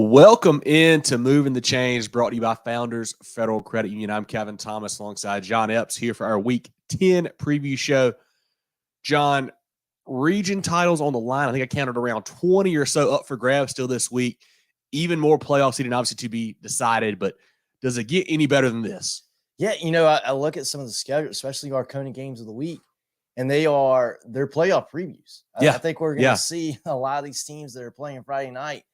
Welcome into Moving the Chains, brought to you by Founders Federal Credit Union. I'm Kevin Thomas alongside John Epps here for our Week 10 preview show. John, region titles on the line. I think I counted around 20 or so up for grabs still this week. Even more playoff seeding obviously to be decided, but does it get any better than this? Yeah, I look at some of the schedule, especially our CONA games of the week, and they're playoff previews. I think we're going to see a lot of these teams that are playing Friday night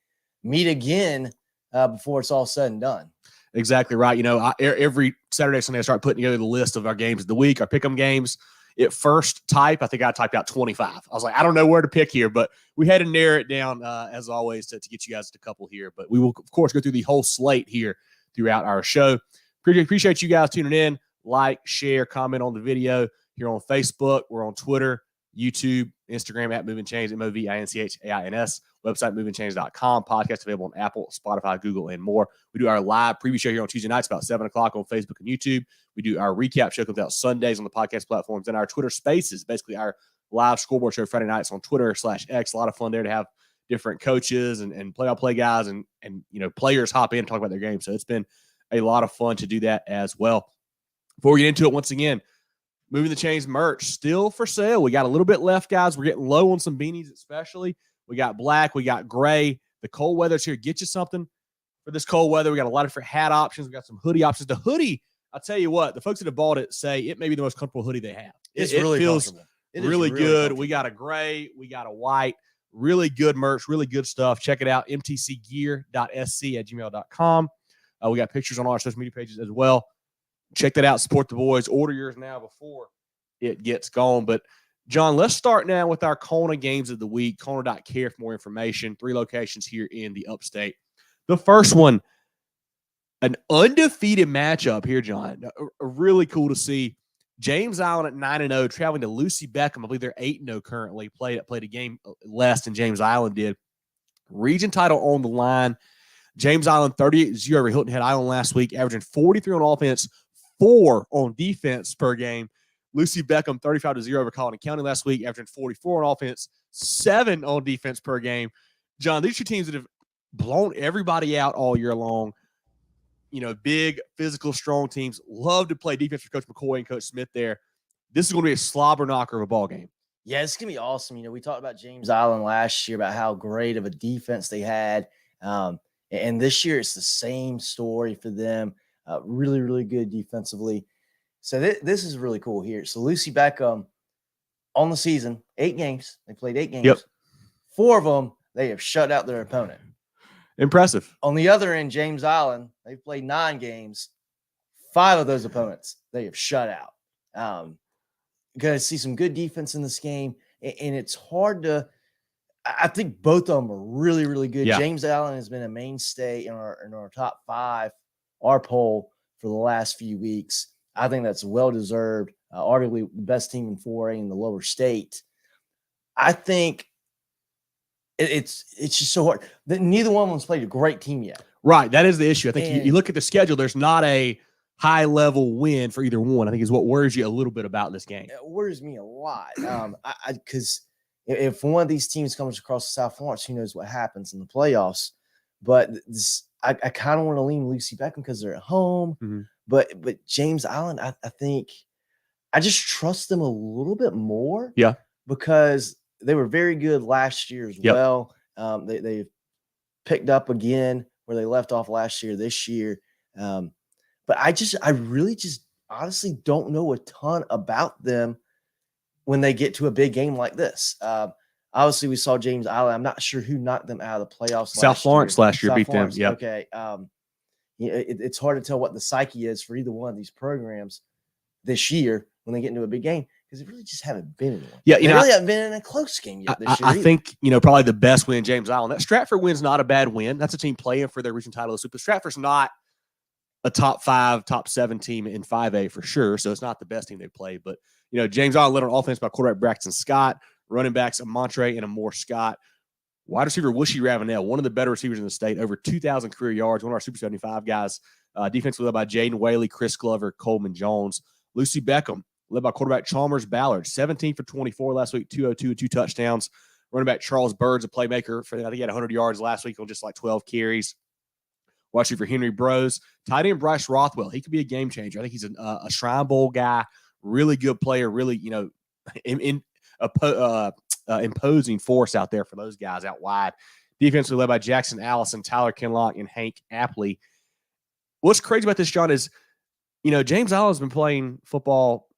meet again before it's all said and done. Exactly right. Every Saturday, Sunday, I start putting together the list of our games of the week, our pick'em games. At first type, I think I typed out 25. I was like, I don't know where to pick here, but we had to narrow it down, as always, to get you guys a couple here. But we will, of course, go through the whole slate here throughout our show. Appreciate you guys tuning in. Like, share, comment on the video here on Facebook. We're on Twitter, YouTube, Instagram at Movin Chains, MOVINCHAINS, website movingchains.com, podcast available on Apple, Spotify, Google, and more. We do our live preview show here on Tuesday nights about 7 o'clock on Facebook and YouTube. We do our recap show comes out Sundays on the podcast platforms, and our Twitter Spaces, basically our live scoreboard show Friday nights on Twitter/X. A lot of fun there to have different coaches and play-by-play guys and players hop in and talk about their game. So it's been a lot of fun to do that as well. Before we get into it, once again, Moving the Chains merch still for sale. We got a little bit left, guys. We're getting low on some beanies, especially. We got black, we got gray. The cold weather's here. Get you something for this cold weather. We got a lot of different hat options. We got some hoodie options. The hoodie, I'll tell you what, the folks that have bought it say it may be the most comfortable hoodie they have. It really feels really good. Comfortable. We got a gray, we got a white. Really good merch, really good stuff. Check it out, mtcgear.sc@gmail.com. We got pictures on all our social media pages as well. Check that out. Support the boys. Order yours now before it gets gone. But, John, let's start now with our CONA games of the week. CONA.care for more information. 3 locations here in the upstate. The first one, an undefeated matchup here, John. Really cool to see. James Island at 9-0, traveling to Lucy Beckham. I believe they're 8-0 currently. Played a game less than James Island did. Region title on the line. James Island 38-0 over Hilton Head Island last week, averaging 43 on offense, 4 on defense per game. Lucy Beckham 35-0 over Colleton County last week, averaging 44 on offense, 7 on defense per game. John, these are teams that have blown everybody out all year long. Big, physical, strong teams. Love to play defense for Coach McCoy and Coach Smith there. This is going to be a slobber knocker of a ball game. Yeah, it's going to be awesome. We talked about James Island last year about how great of a defense they had. And this year it's the same story for them. Really, really good defensively. So this is really cool here. So Lucy Beckham on the season, 8 games. They played 8 games. Yep. 4 of them, they have shut out their opponent. Impressive. On the other end, James Island, they've played 9 games. 5 of those opponents, they have shut out. Going to see some good defense in this game. And it's hard to – I think both of them are really, really good. Yeah. James Island has been a mainstay in our top 5, our poll for the last few weeks. I think that's well-deserved, arguably the best team in 4A in the lower state. I think it's just so hard. Neither one of them's played a great team yet. Right, that is the issue. I think you look at the schedule, there's not a high-level win for either one, I think is what worries you a little bit about this game. It worries me a lot because if one of these teams comes across the South Florence, who knows what happens in the playoffs. But I kind of want to lean Lucy Beckham because they're at home. Mm-hmm. But James Island, I think I just trust them a little bit more. Yeah. Because they were very good last year as well. They've picked up again where they left off last year, this year. But I really just honestly don't know a ton about them when they get to a big game like this. Obviously, we saw James Island. I'm not sure who knocked them out of the playoffs. South Florence last year beat them. Yeah. Okay. It's hard to tell what the psyche is for either one of these programs this year when they get into a big game because they really just haven't been in one. Yeah, they really haven't been in a close game yet this year. I think probably the best win James Island. That Stratford win's not a bad win. That's a team playing for their region title. But Stratford's not a top 5, top 7 team in 5A for sure. So it's not the best team they've played. But James Island led on offense by quarterback Braxton Scott, running backs Montre and Amore Scott. Wide receiver Wooshie Ravenel, one of the better receivers in the state, over 2,000 career yards, one of our Super 75 guys. Defensively led by Jaden Whaley, Chris Glover, Coleman Jones. Lucy Beckham, led by quarterback Chalmers Ballard, 17 for 24 last week, 202, 2 touchdowns. Running back Charles Bird's a playmaker. I think he had 100 yards last week on just like 12 carries. Wide receiver Henry Bros. Tight end Bryce Rothwell. He could be a game changer. I think he's a Shrine Bowl guy. Really good player. Really, imposing force out there for those guys out wide. Defensively led by Jackson Allison, Tyler Kinlock, and Hank Apley. What's crazy about this, John, is James Allen's been playing football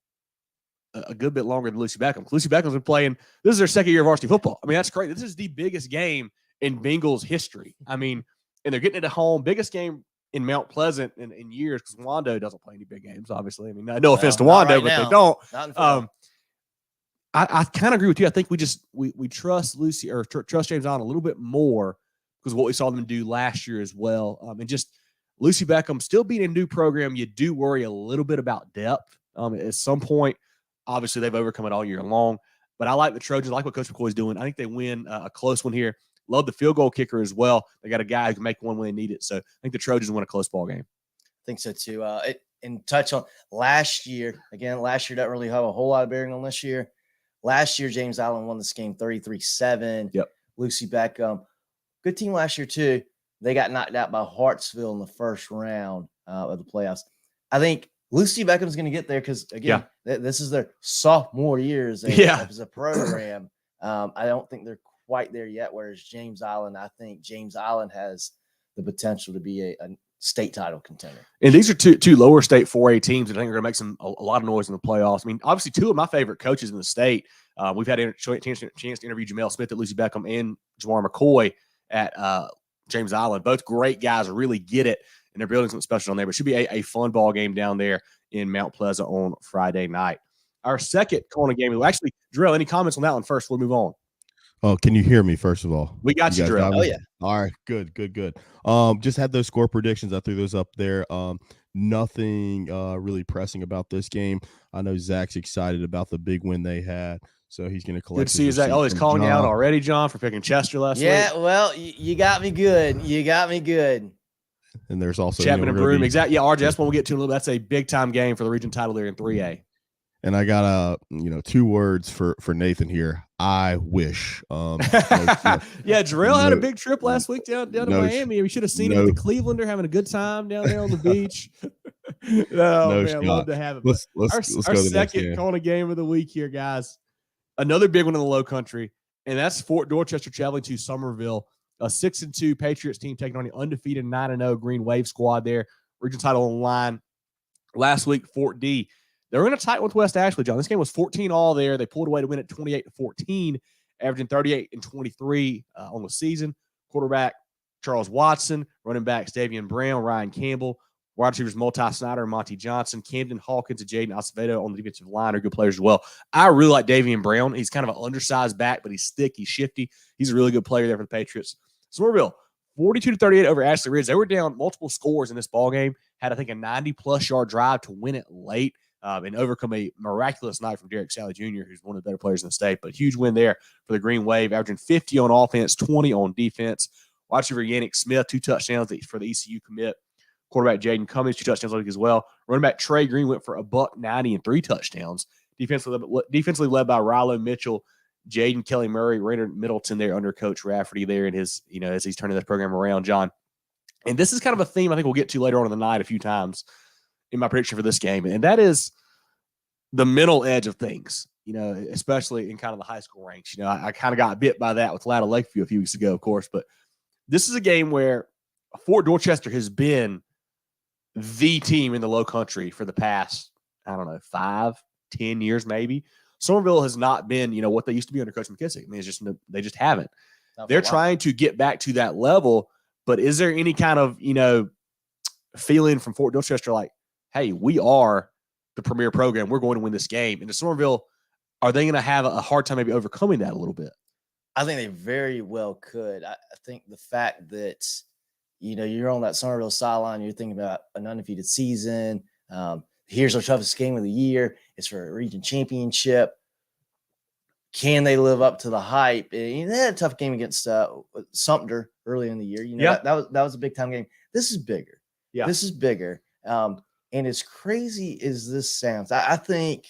a good bit longer than Lucy Beckham. Lucy Beckham's been playing. This is their second year of varsity football. I mean, that's great. This is the biggest game in Bengals history. I mean, and they're getting it at home. Biggest game in Mount Pleasant in years, because Wando doesn't play any big games, obviously. I mean, no offense to Wando, but they don't. I kind of agree with you. I think we trust Lucy or trust James Allen a little bit more because of what we saw them do last year as well. And just Lucy Beckham still being a new program, you do worry a little bit about depth. At some point, obviously they've overcome it all year long. But I like the Trojans. I like what Coach McCoy's doing. I think they win a close one here. Love the field goal kicker as well. They got a guy who can make one when they need it. So I think the Trojans win a close ball game. I think so too. And touch on last year doesn't really have a whole lot of bearing on this year. Last year, James Allen won this game 33-7. Yep. Lucy Beckham, good team last year too. They got knocked out by Hartsville in the first round of the playoffs. I think Lucy Beckham's going to get there because, again, this is their sophomore year as a program. I don't think they're quite there yet, whereas James Allen, I think James Allen has the potential to be a state title contender. And these are two lower state 4A teams that I think are going to make a lot of noise in the playoffs. I mean, obviously, two of my favorite coaches in the state. We've had a chance to interview Jamel Smith at Lucy Beckham and Jamar McCoy at James Allen. Both great guys who really get it, and they're building something special on there. But it should be a fun ball game down there in Mount Pleasant on Friday night. Our second CONA game. Actually, Darrell, any comments on that one first? We'll move on. Oh, can you hear me, first of all? We got you, Darrell. Oh, yeah. All right, good. Just had those score predictions. I threw those up there. Nothing really pressing about this game. I know Zach's excited about the big win they had, so he's going to collect. Good to see you, Zach. Oh, he's calling you out already, John, for picking Chester last week. Yeah, well, you got me good. And there's also Chapman and Broome. Exactly. Yeah, RJ, that's one we'll get to in a little bit. That's a big-time game for the region title there in 3A. And I got 2 words for Nathan here. I wish. Yeah, Jarrell had a big trip last week down to Miami. We should have seen him at the Clevelander having a good time down there on the beach. I'd love to have it. Let's our go to the second CONA game of the week here, guys. Another big one in the Low Country, and that's Fort Dorchester traveling to Summerville. A 6-2 Patriots team taking on the undefeated 9-0 Green Wave squad there. Region title on the line. Last week, Fort D. They were in a tight one with West Ashley, John. This game was 14-all there. They pulled away to win it 28-14, averaging 38 and 23 on the season. Quarterback Charles Watson, running backs Davian Brown, Ryan Campbell, wide receivers Multi Snyder and Monty Johnson, Camden Hawkins and Jaden Acevedo on the defensive line are good players as well. I really like Davian Brown. He's kind of an undersized back, but he's thick, he's shifty. He's a really good player there for the Patriots. Summerville, 42-38 over Ashley Ridge. They were down multiple scores in this ball game. Had, I think, a 90-plus yard drive to win it late. And overcome a miraculous night from Derek Sally Jr., who's one of the better players in the state. But huge win there for the Green Wave, averaging 50 on offense, 20 on defense. Wide receiver Yannick Smith, 2 touchdowns for the ECU commit. Quarterback Jaden Cummings, 2 touchdowns as well. Running back Trey Green went for $190 and 3 touchdowns. Defensively led by Rilo Mitchell, Jaden Kelly Murray, Raynard Middleton there under Coach Rafferty there in his, as he's turning that program around, John. And this is kind of a theme I think we'll get to later on in the night a few times in my prediction for this game, and that is the mental edge of things, especially in kind of the high school ranks. I kind of got bit by that with Latta Lakeview a few weeks ago, of course, but this is a game where Fort Dorchester has been the team in the Low Country for the past, 5-10 years maybe. Summerville has not been, what they used to be under Coach McKissick. I mean, they just haven't. They're trying to get back to that level, but is there any kind of, feeling from Fort Dorchester like, hey, we are the premier program. We're going to win this game. And the Summerville, are they going to have a hard time maybe overcoming that a little bit? I think they very well could. I think the fact that, you're on that Summerville sideline, you're thinking about an undefeated season. Here's our toughest game of the year. It's for a region championship. Can they live up to the hype? And they had a tough game against Sumter early in the year. That was a big time game. This is bigger. Yeah. This is bigger. And as crazy as this sounds, I think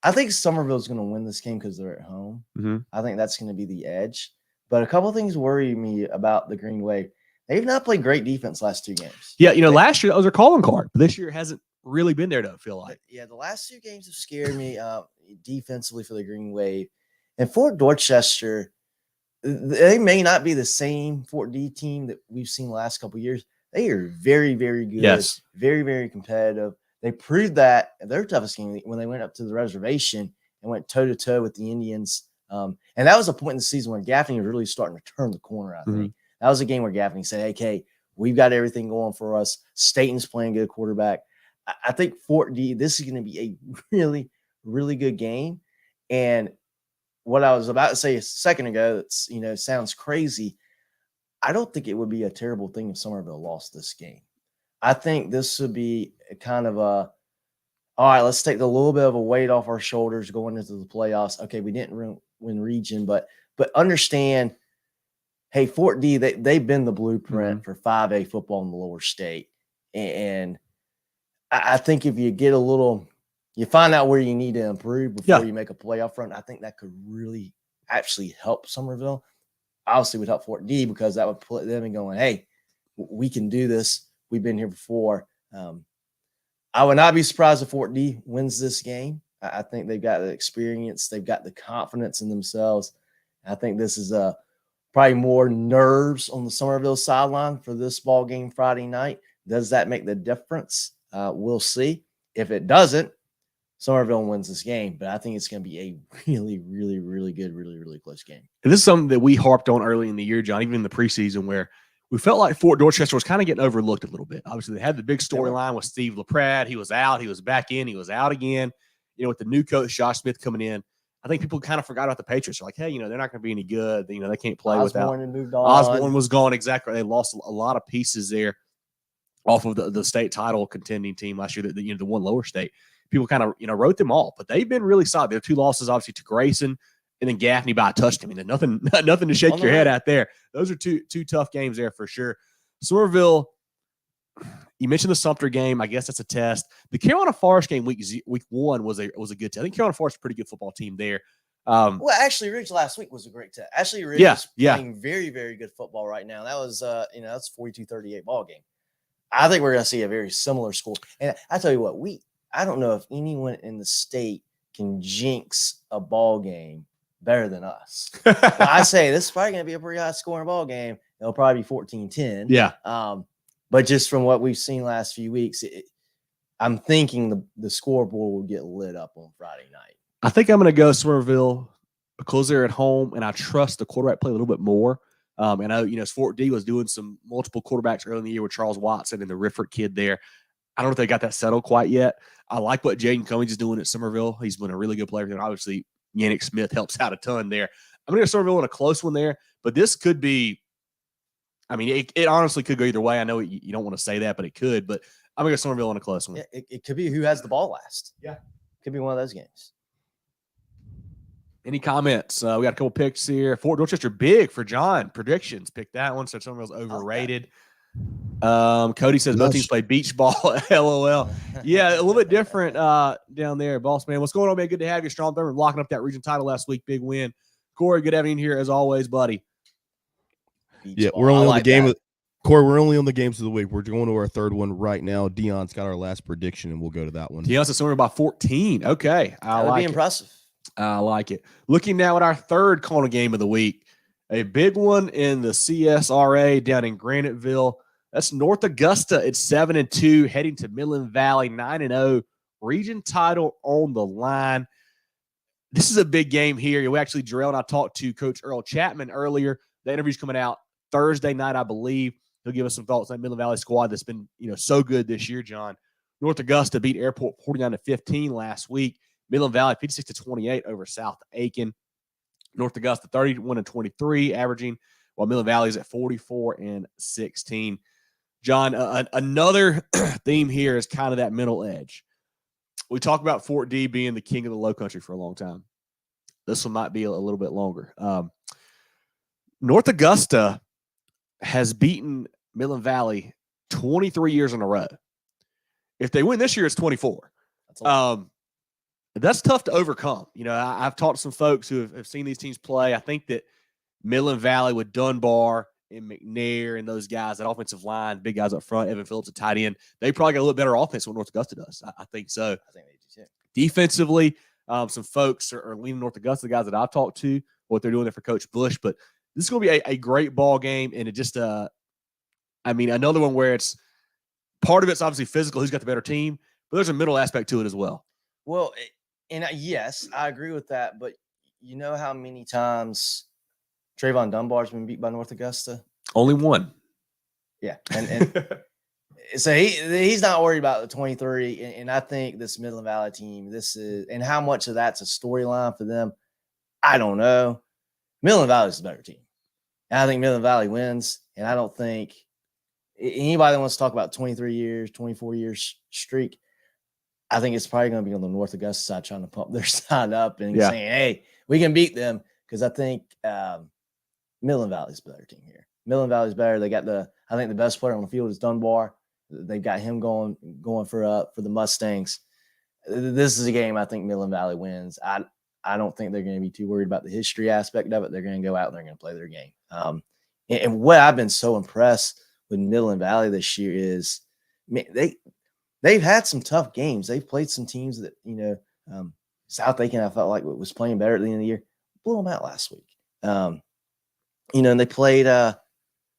I think Summerville's going to win this game because they're at home. Mm-hmm. I think that's going to be the edge. But a couple of things worry me about the Green Wave. They've not played great defense last 2 games. Yeah, last year that was their calling card, but this year hasn't really been there, to feel like. Yeah, the last 2 games have scared me defensively for the Green Wave. And Fort Dorchester, they may not be the same Fort D team that we've seen the last couple of years. They are very, very good. Yes. Very, very competitive. They proved that in their toughest game when they went up to the reservation and went toe-to-toe with the Indians. And that was a point in the season when Gaffney was really starting to turn the corner, I think. That was a game where Gaffney said, hey, Kay, we've got everything going for us. Staten's playing good quarterback. I think Fort D, this is going to be a really, really good game. And what I was about to say a second ago, that's, sounds crazy. I don't think it would be a terrible thing if Summerville lost this game. I think this would be kind of all right, let's take a little bit of a weight off our shoulders going into the playoffs. Okay, we didn't win region, but understand, hey, Fort D, they've been the blueprint for 5A football in the lower state. And I think if you get you find out where you need to improve before you make a playoff run, I think that could really actually help Summerville. Obviously would help Fort D because that would put them in going, hey, we can do this. We've been here before. I would not be surprised if Fort D wins this game. I think they've got the experience. They've got the confidence in themselves. I think this is probably more nerves on the Summerville sideline for this ball game Friday night. Does that make the difference? We'll see. If it doesn't, Summerville wins this game. But I think it's going to be a really, really, really good, really, really close game. And this is something that we harped on early in the year, John, even in the preseason, where we felt like Fort Dorchester was kind of getting overlooked a little bit. Obviously, they had the big storyline with Steve LaPrade. He was out. He was back in. He was out again. With the new coach, Josh Smith, coming in, I think people kind of forgot about the Patriots. They're like, hey, they're not going to be any good. They can't play without. Moved on. Osborne was gone. Exactly. They lost a lot of pieces there off of the state title contending team last year, the one lower state. People kind of, wrote them off, but they've been really solid. Their 2 losses, obviously, to Grayson and then Gaffney by a touchdown. Nothing to shake your head at there. Those are two tough games there for sure. Summerville, you mentioned the Sumter game. I guess that's a test. The Carolina Forest game week 1 was a good test. I think Carolina Forest is a pretty good football team there. Well, Ashley Ridge last week was a great test. Ashley Ridge is playing very, very good football right now. That was, that's 42-38 ball game. I think we're going to see a very similar score. And I tell you what, I don't know if anyone in the state can jinx a ball game better than us. I say this is probably going to be a pretty high scoring ball game. It'll probably be 14-10. Yeah. But just from what we've seen last few weeks, I'm thinking the scoreboard will get lit up on Friday night. I think I'm going to go Summerville because they're at home, and I trust the quarterback play a little bit more. And I, Fort D was doing some multiple quarterbacks early in the year with Charles Watson and the Rifford kid there. I don't know if they got that settled quite yet. I like what Jaden Cummings is doing at Summerville. He's been a really good player. And obviously, Yannick Smith helps out a ton there. I'm going to go Summerville in a close one there, but this could be, it honestly could go either way. I know you don't want to say that, but it could. But I'm going to go Summerville in a close one. Yeah, it could be who has the ball last. Yeah. Could be one of those games. Any comments? We got a couple picks here. Fort Dorchester, big for John. Predictions. Pick that one. So Summerville's overrated. Cody says both teams play beach ball. LOL. Yeah, a little bit different down there, boss man. What's going on, man? Good to have you. Strong Thurman locking up that region title last week. Big win. Corey, good having you here as always, buddy. Yeah, we're only on the game. Corey, we're only on the games of the week. We're going to our third one right now. Dion's got our last prediction, and we'll go to that one. Dion says somewhere about 14. Okay, that would be impressive. I like it. Looking now at our third CONA game of the week, a big one in the CSRA down in Graniteville. That's North Augusta at 7-2, heading to Midland Valley 9-0. Region title on the line. This is a big game here. We actually, Jarrell and I talked to Coach Earl Chapman earlier. The interview's coming out Thursday night, I believe. He'll give us some thoughts on that Midland Valley squad that's been, so good this year, John. North Augusta beat Airport 49-15 last week. Midland Valley 56-28 over South Aiken. North Augusta 31-23 averaging, while Midland Valley is at 44-16. John, another theme here is kind of that middle edge. We talk about Fort D being the king of the low country for a long time. This one might be a little bit longer. North Augusta has beaten Midland Valley 23 years in a row. If they win this year, it's 24. That's tough to overcome. You know, I've talked to some folks who have seen these teams play. I think that Midland Valley with Dunbar and McNair and those guys, that offensive line, big guys up front, Evan Phillips at tight end, they probably got a little better offense than what North Augusta does. I think so. I think they do too. Defensively, some folks are leaning North Augusta, the guys that I've talked to, what they're doing there for Coach Bush. But this is going to be a great ball game. And it just, I mean, another one where it's part of it's obviously physical, who's got the better team, but there's a middle aspect to it as well. Well, and yes, I agree with that. But you know how many times Trayvon Dunbar's been beat by North Augusta? Only one. Yeah. And so he's not worried about the 23. And I think this Midland Valley team, and how much of that's a storyline for them, I don't know. Midland Valley is the better team. And I think Midland Valley wins. And I don't think anybody that wants to talk about 23 years, 24 years streak, I think it's probably going to be on the North Augusta side trying to pump their side up and saying, hey, we can beat them. Because I think Midland Valley's the better team here. Midland Valley's better. They got I think the best player on the field is Dunbar. They've got him going for the Mustangs. This is a game I think Midland Valley wins. I don't think they're going to be too worried about the history aspect of it. They're going to go out and they're going to play their game. And what I've been so impressed with Midland Valley this year is, man, they've had some tough games. They've played some teams that, South Aiken, I felt like was playing better at the end of the year. Blew them out last week. And they played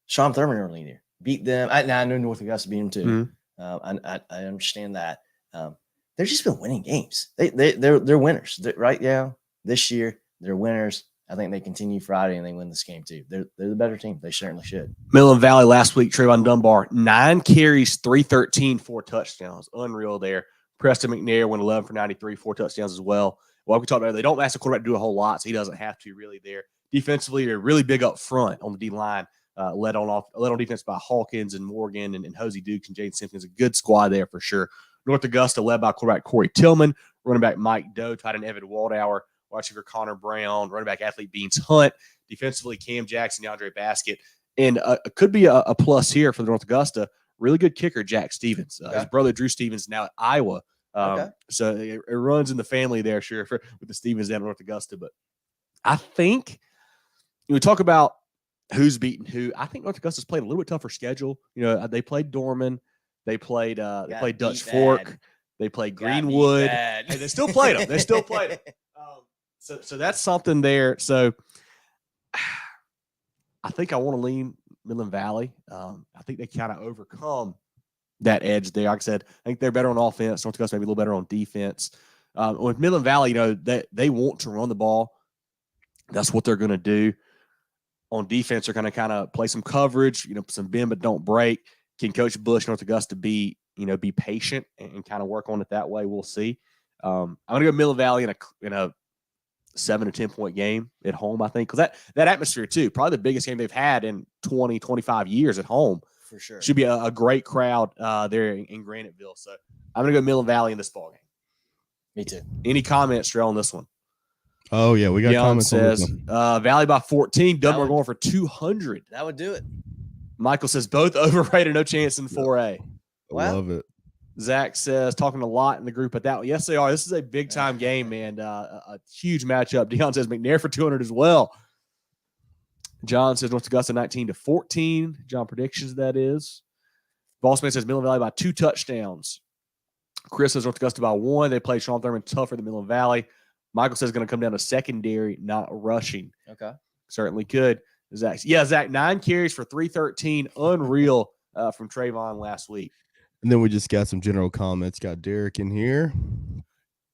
Sean Thurman early in the year. Beat them. I know North Augusta beat them too. Mm-hmm. I understand that. They've just been winning games. They're winners, right? Yeah, this year they're winners. I think they continue Friday and they win this game too. They're the better team. They certainly should. Midland Valley last week, Trayvon Dunbar, 9 carries, 313, 4 touchdowns. Unreal there. Preston McNair went 11 for 93, 4 touchdowns as well. Well, we talked about it, they don't ask the quarterback to do a whole lot, so he doesn't have to really there. Defensively, they're really big up front on the D line. Led on defense by Hawkins and Morgan and Hosey Dukes and Jaden Simpkins. A good squad there for sure. North Augusta led by quarterback Corey Tillman, running back Mike Doe, tight end Evan Waldauer, wide receiver Connor Brown, running back athlete Beans Hunt, defensively Cam Jackson, DeAndre Baskett, and could be a plus here for the North Augusta. Really good kicker Jack Stevens. His brother Drew Stevens now at Iowa. So it runs in the family there, sure, with the Stevens down in North Augusta. But I think we talk about who's beaten who. I think North Augusta's played a little bit tougher schedule. They played Dorman. They played Dutch Fork. They played Greenwood. And they still played them. They still played them. So that's something there. So I think I want to lean Midland Valley. I think they kind of overcome that edge there. Like I said, I think they're better on offense. North Augusta maybe a little better on defense. With Midland Valley, they want to run the ball. That's what they're going to do. On defense, they're going to kind of play some coverage, some bend but don't break. Can Coach Bush, North Augusta, be patient and kind of work on it that way? We'll see. I'm going to go Midland Valley in a 7 to 10 point game at home, I think, because that atmosphere too, probably the biggest game they've had in 20, 25 years at home. For sure. Should be a great crowd there in Graniteville. So I'm going to go Midland Valley in this ball game. Me too. Any comments, Trey, on this one? Oh, yeah, we got comments says, on this one. Valley by 14. Dunbar going for 200. That would do it. Michael says both overrated, no chance in 4A. Wow. Love it. Zach says talking a lot in the group at that one. Yes, they are. This is a big time game, man. A huge matchup. Dion says McNair for 200 as well. John says North Augusta 19 to 14. John predictions, that is. Bossman says Midland Valley by 2 touchdowns. Chris says North Augusta by 1. They played Sean Thurman tougher than Midland Valley. Michael says going to come down to secondary, not rushing. Okay. Certainly could. Zach, 9 carries for 313. Unreal from Trayvon last week. And then we just got some general comments. Got Derek in here.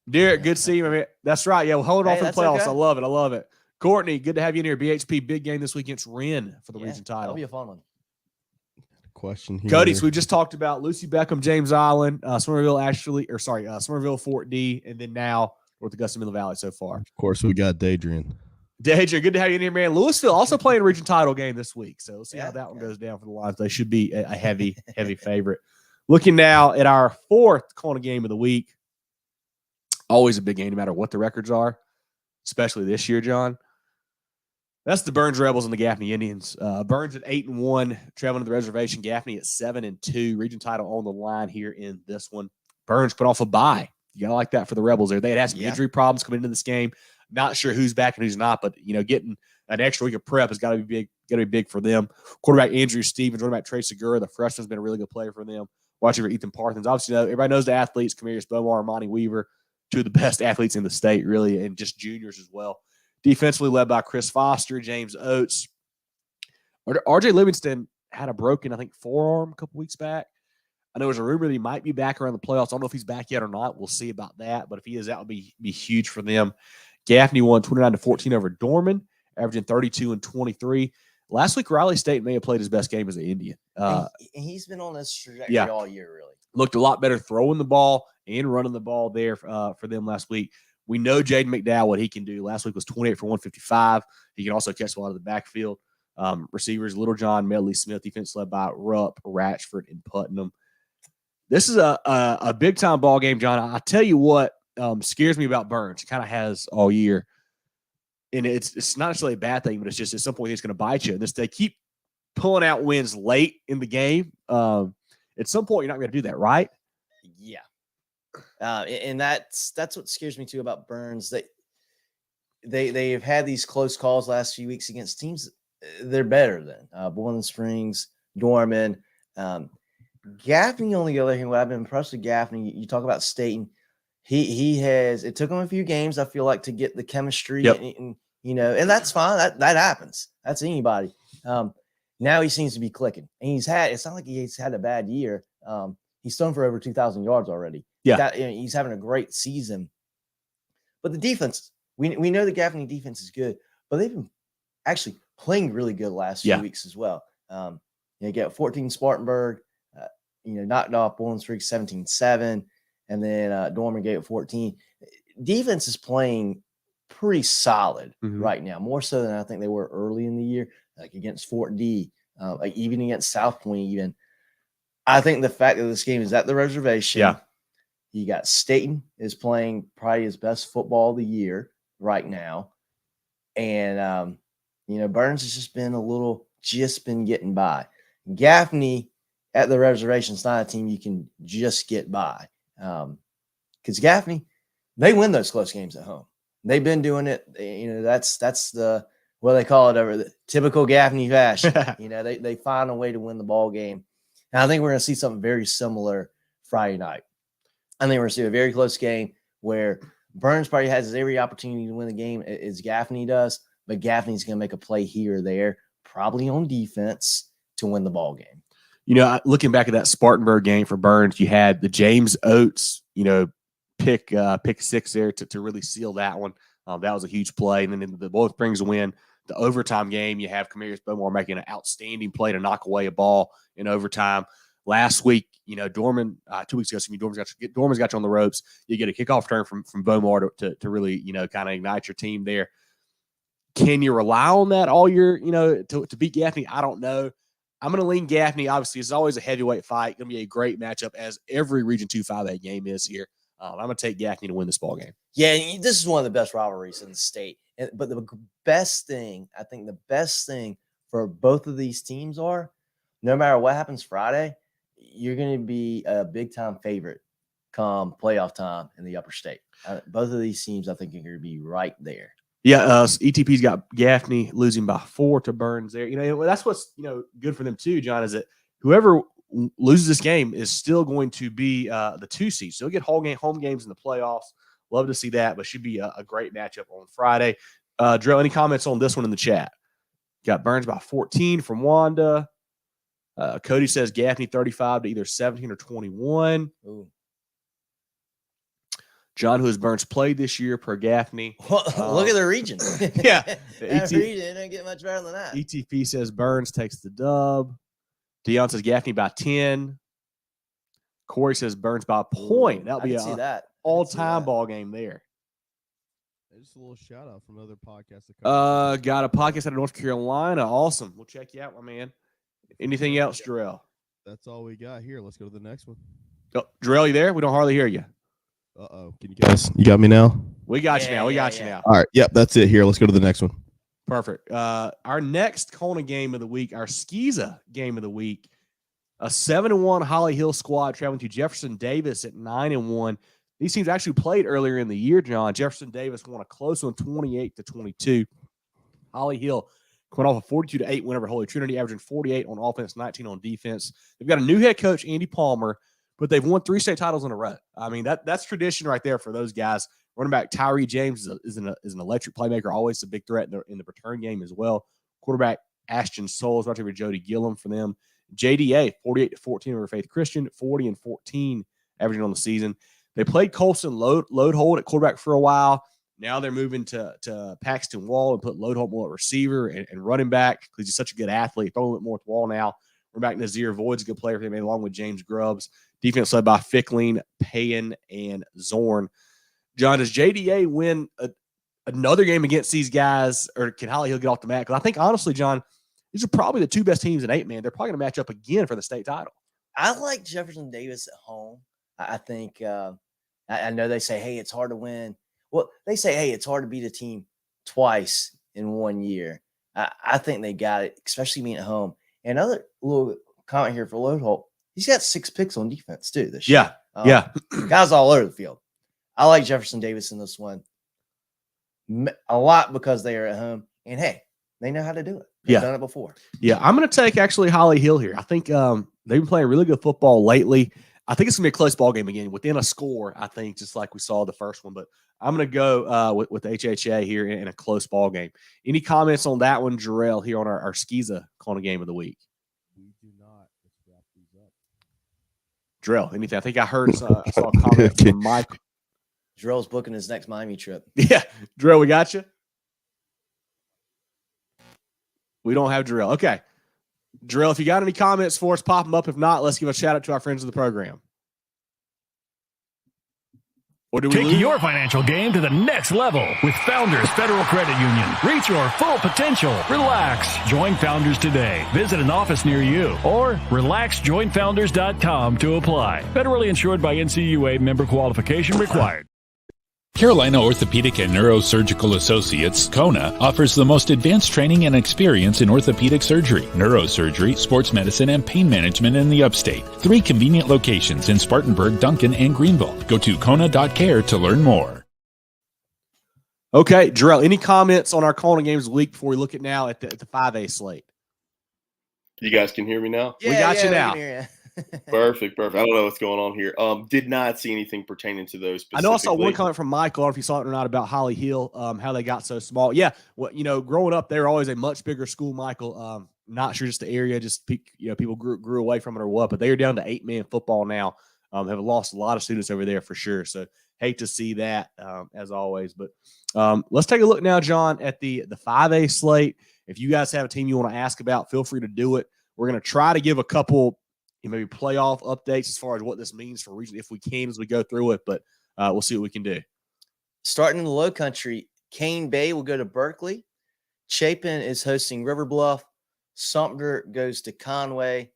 Derek, good to see you. I mean, that's right. Yeah, we'll hold on for the playoffs. Okay. I love it. Courtney, good to have you in here. BHP, big game this week against Wren for the region title. That'll be a fun one. Question here. Cody, so we just talked about Lucy Beckham, James Island, Summerville, Summerville, Fort D, and then now North Augusta, Midland Valley so far. Of course, we got Dadrian. Dadrian, good to have you in here, man. Louisville also playing a region title game this week, so we'll see how that one goes down for the Lions. They should be a heavy favorite. Looking now at our 4th CONA game of the week. Always a big game, no matter what the records are, especially this year, John. That's the Byrnes Rebels and the Gaffney Indians. Byrnes at 8-1, traveling to the reservation. Gaffney at 7-2. Region title on the line here in this one. Byrnes put off a bye You gotta like that for the Rebels there. They had some Yeah. injury problems coming into this game. Not sure who's back and who's not, but getting an extra week of prep has got to be big. Got to be big for them. Quarterback Andrew Stevens, running back Trey Segura, the freshman's been a really good player for them. Watching for Ethan Parthens. Obviously, everybody knows the athletes: Camarius Beaumont, Monty Weaver, two of the best athletes in the state, really, and just juniors as well. Defensively led by Chris Foster, James Oates. RJ Livingston had a broken, I think, forearm a couple weeks back. I know there's a rumor that he might be back around the playoffs. I don't know if he's back yet or not. We'll see about that. But if he is, that would be huge for them. Gaffney won 29-14 over Dorman, averaging 32 and 23. Last week, Riley State may have played his best game as an Indian. And he's been on this trajectory all year, really. Looked a lot better throwing the ball and running the ball there for them last week. We know Jaden McDowell, what he can do. Last week was 28 for 155. He can also catch a lot of the backfield. Receivers, Littlejohn, Medley Smith, defense led by Rupp, Ratchford, and Putnam. This is a big-time ball game, John. I tell you what scares me about Byrnes. It kind of has all year. And it's not necessarily a bad thing, but it's just at some point it's going to bite you. They keep pulling out wins late in the game. At some point, you're not going to do that, right? Yeah. And that's what scares me too about Byrnes. They've had these close calls last few weeks against teams they're better than Boiling Springs, Dorman. Gaffney, on the other hand, what I've been impressed with Gaffney, you talk about Staten. It took him a few games, I feel like, to get the chemistry, and that's fine. That happens. That's anybody. Now he seems to be clicking, and it's not like he's had a bad year. He's thrown for over 2,000 yards already. Yeah. He's having a great season. But the defense, we know the Gaffney defense is good, but they've been actually playing really good the last few weeks as well. You get 14 Spartanburg, knocked off Bowling Springs 17-7, and then Dorman gave it 14. Defense is playing pretty solid right now, more so than I think they were early in the year, like against Fort D, like even against South Point even. I think the fact that this game is at the reservation, you got Staten is playing probably his best football of the year right now. And, Byrnes has just been getting by. Gaffney at the reservation is not a team you can just get by. Because Gaffney, they win those close games at home. They've been doing it. That's the, what they call it over the typical Gaffney fashion. They find a way to win the ball game. And I think we're going to see something very similar Friday night. I think we're going to see a very close game where Byrnes probably has every opportunity to win the game as Gaffney does, but Gaffney's going to make a play here or there, probably on defense, to win the ball game. Looking back at that Spartanburg game for Byrnes, you had the James Oates, pick six there to really seal that one. That was a huge play. And then in the Bowling Springs win, the overtime game, you have Camarius Beaumont making an outstanding play to knock away a ball in overtime. Last week, Dorman, 2 weeks ago, Dorman's got you on the ropes. You get a kickoff return from Beaumont to really, kind of ignite your team there. Can you rely on that all year, to beat Gaffney? I don't know. I'm going to lean Gaffney. Obviously, it's always a heavyweight fight. Going to be a great matchup, as every Region 2 5A game is here. I'm going to take Gaffney to win this ball game. Yeah, this is one of the best rivalries in the state. But the best thing for both of these teams are, no matter what happens Friday, you're going to be a big-time favorite come playoff time in the upper state. Both of these teams, I think, are going to be right there. Yeah, ETP's got Gaffney losing by 4 to Byrnes there. That's what's, good for them too, John, is that whoever loses this game is still going to be the 2 seed. So they'll get home games in the playoffs. Love to see that, but should be a great matchup on Friday. Drew, any comments on this one in the chat? Got Byrnes by 14 from Wanda. Cody says Gaffney 35 to either 17 or 21. Ooh. John, who has Byrnes played this year per Gaffney? Look at the region. Yeah. That region didn't get much better than that. ETP says Byrnes takes the dub. Dion says Gaffney by 10. Corey says Byrnes by a point. That'll be an all-time ball game there. Just a little shout out from other podcasts. Got a podcast out of North Carolina. Awesome. We'll check you out, my man. Anything else, Jarrell? That's all we got here. Let's go to the next one. Oh, Jarrell, you there? We don't hardly hear you. Can you guys? You got me now? We got you now. We got you now. All right. Yep. That's it here. Let's go to the next one. Perfect. Our next CONA game of the week, our SCISA game of the week, a 7-1 Holly Hill squad traveling to Jefferson Davis at 9-1. These teams actually played earlier in the year, John. Jefferson Davis won a close one, 28-22. Holly Hill went off a 42-8 win over Holy Trinity, averaging 48 on offense, 19 on defense. They've got a new head coach, Andy Palmer, but they've won 3 state titles in a row. I mean, that's tradition right there for those guys. Running back Tyree James is an electric playmaker, always a big threat in the return game as well. Quarterback Ashton Souls, right over Jody Gillum for them. JDA, 48-14 over Faith Christian, 40-14 averaging on the season. They played Colson load hold at quarterback for a while. Now they're moving to Paxton Wall and put load hold more at receiver and running back because he's such a good athlete. Throwing a little bit more at Wall now. We're back Nazir Void's a good player for them, along with James Grubbs. Defense led by Fickling, Payan, and Zorn. John, does JDA win another game against these guys, or can Holly Hill get off the mat? Because I think, honestly, John, these are probably the 2 best teams in 8-man. They're probably going to match up again for the state title. I like Jefferson Davis at home. I think I know they say, hey, it's hard to win. Well, they say, hey, it's hard to beat a team twice in 1 year. I think they got it, especially being at home. And another little comment here for Loadholt. He's got 6 picks on defense, too, this year. Yeah. Guys all over the field. I like Jefferson Davis in this one a lot because they are at home. And, hey, they know how to do it. They've done it before. Yeah, I'm going to take actually Holly Hill here. I think they've been playing really good football lately. I think it's going to be a close ball game again within a score, I think, just like we saw the first one. But I'm going to go with HHA here in a close ball game. Any comments on that one, Jarrell, here on our SCISA CONA game of the week? We do not. Let's wrap these up. Jarrell, anything? I think I heard I saw a comment from Mike. Jarrell's booking his next Miami trip. Yeah. Jarrell, we got you? We don't have Jarrell. Okay. Jarrell, if you got any comments for us, pop them up. If not, let's give a shout out to our friends of the program. Or do we Take your financial game to the next level with Founders Federal Credit Union. Reach your full potential. Relax. Join Founders today. Visit an office near you or relaxjoinfounders.com to apply. Federally insured by NCUA, member qualification required. Carolina Orthopedic and Neurosurgical Associates, CONA, offers the most advanced training and experience in orthopedic surgery, neurosurgery, sports medicine, and pain management in the upstate. 3 convenient locations in Spartanburg, Duncan, and Greenville. Go to CONA.care to learn more. Okay, Jarrell, any comments on our CONA games of the week before we look at now at the 5A slate? You guys can hear me now? We got you now. Perfect. I don't know what's going on here. Did not see anything pertaining to those specifically. I know I saw one comment from Michael, I don't know if you saw it or not, about Holly Hill, how they got so small. Yeah, well, growing up, they were always a much bigger school, Michael. Not sure just the area, just people grew away from it or what, but they are down to 8-man football now. Have lost a lot of students over there for sure. So hate to see that as always. But let's take a look now, John, at the 5A slate. If you guys have a team you want to ask about, feel free to do it. We're going to try to give a couple maybe playoff updates as far as what this means for region if we can as we go through it, but we'll see what we can do. Starting in the low country, Cane Bay will go to Berkeley. Chapin is hosting River Bluff. Sumter goes to Conway.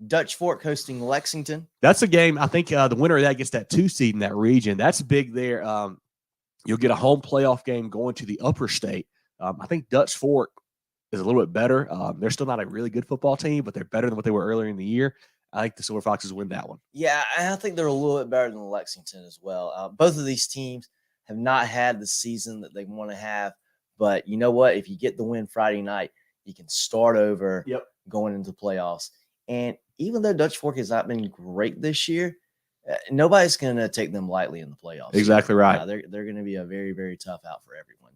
Dutch Fork hosting Lexington. That's a game. I think the winner of that gets that 2 seed in that region. That's big there. You'll get a home playoff game going to the upper state. I think Dutch Fork is a little bit better. They're still not a really good football team, but they're better than what they were earlier in the year. I think the Silver Foxes win that one. Yeah, I think they're a little bit better than Lexington as well. Both of these teams have not had the season that they want to have. But you know what? If you get the win Friday night, you can start over going into the playoffs. And even though Dutch Fork has not been great this year, nobody's going to take them lightly in the playoffs. Exactly right. They're going to be a very, very tough out for everyone.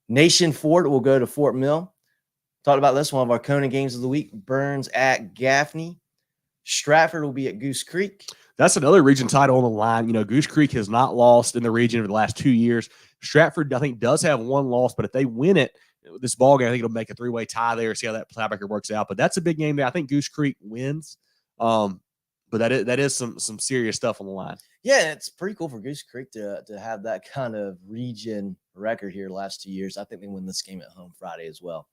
Nation Fort will go to Fort Mill. Talked about this one of our CONA games of the week. Byrnes at Gaffney. Stratford will be at Goose Creek. That's another region title on the line. Goose Creek has not lost in the region over the last 2 years. Stratford, I think, does have 1 loss, but if they win it, this ball game, I think it'll make a 3-way tie there. See how that tiebreaker works out. But that's a big game there. I think Goose Creek wins. But that is some serious stuff on the line. Yeah, it's pretty cool for Goose Creek to have that kind of region record here the last 2 years. I think they win this game at home Friday as well.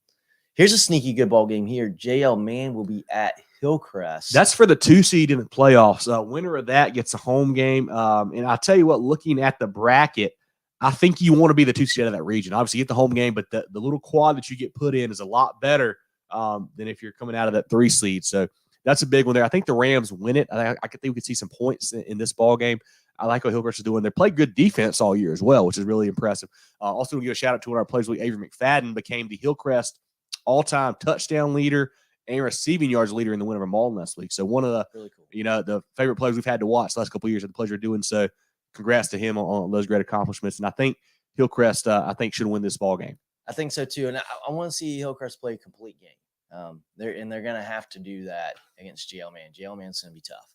Here's a sneaky good ball game here. JL Mann will be at Hillcrest. That's for the 2 seed in the playoffs. Winner of that gets a home game. And I'll tell you what, looking at the bracket, I think you want to be the 2 seed out of that region. Obviously, you get the home game, but the little quad that you get put in is a lot better than if you're coming out of that 3 seed. So that's a big one there. I think the Rams win it. I think we could see some points in this ball game. I like what Hillcrest is doing. They play good defense all year as well, which is really impressive. Also, we give a shout out to one of our players. Avery McFadden became the Hillcrest all-time touchdown leader and receiving yards leader in the win over Malden last week. So one of the Really cool. the favorite players we've had to watch the last couple of years. Had the pleasure of doing so. Congrats to him on those great accomplishments. And I think Hillcrest, should win this ball game. I think so too. And I want to see Hillcrest play a complete game. They're going to have to do that against Jailman. Jailman's going to be tough.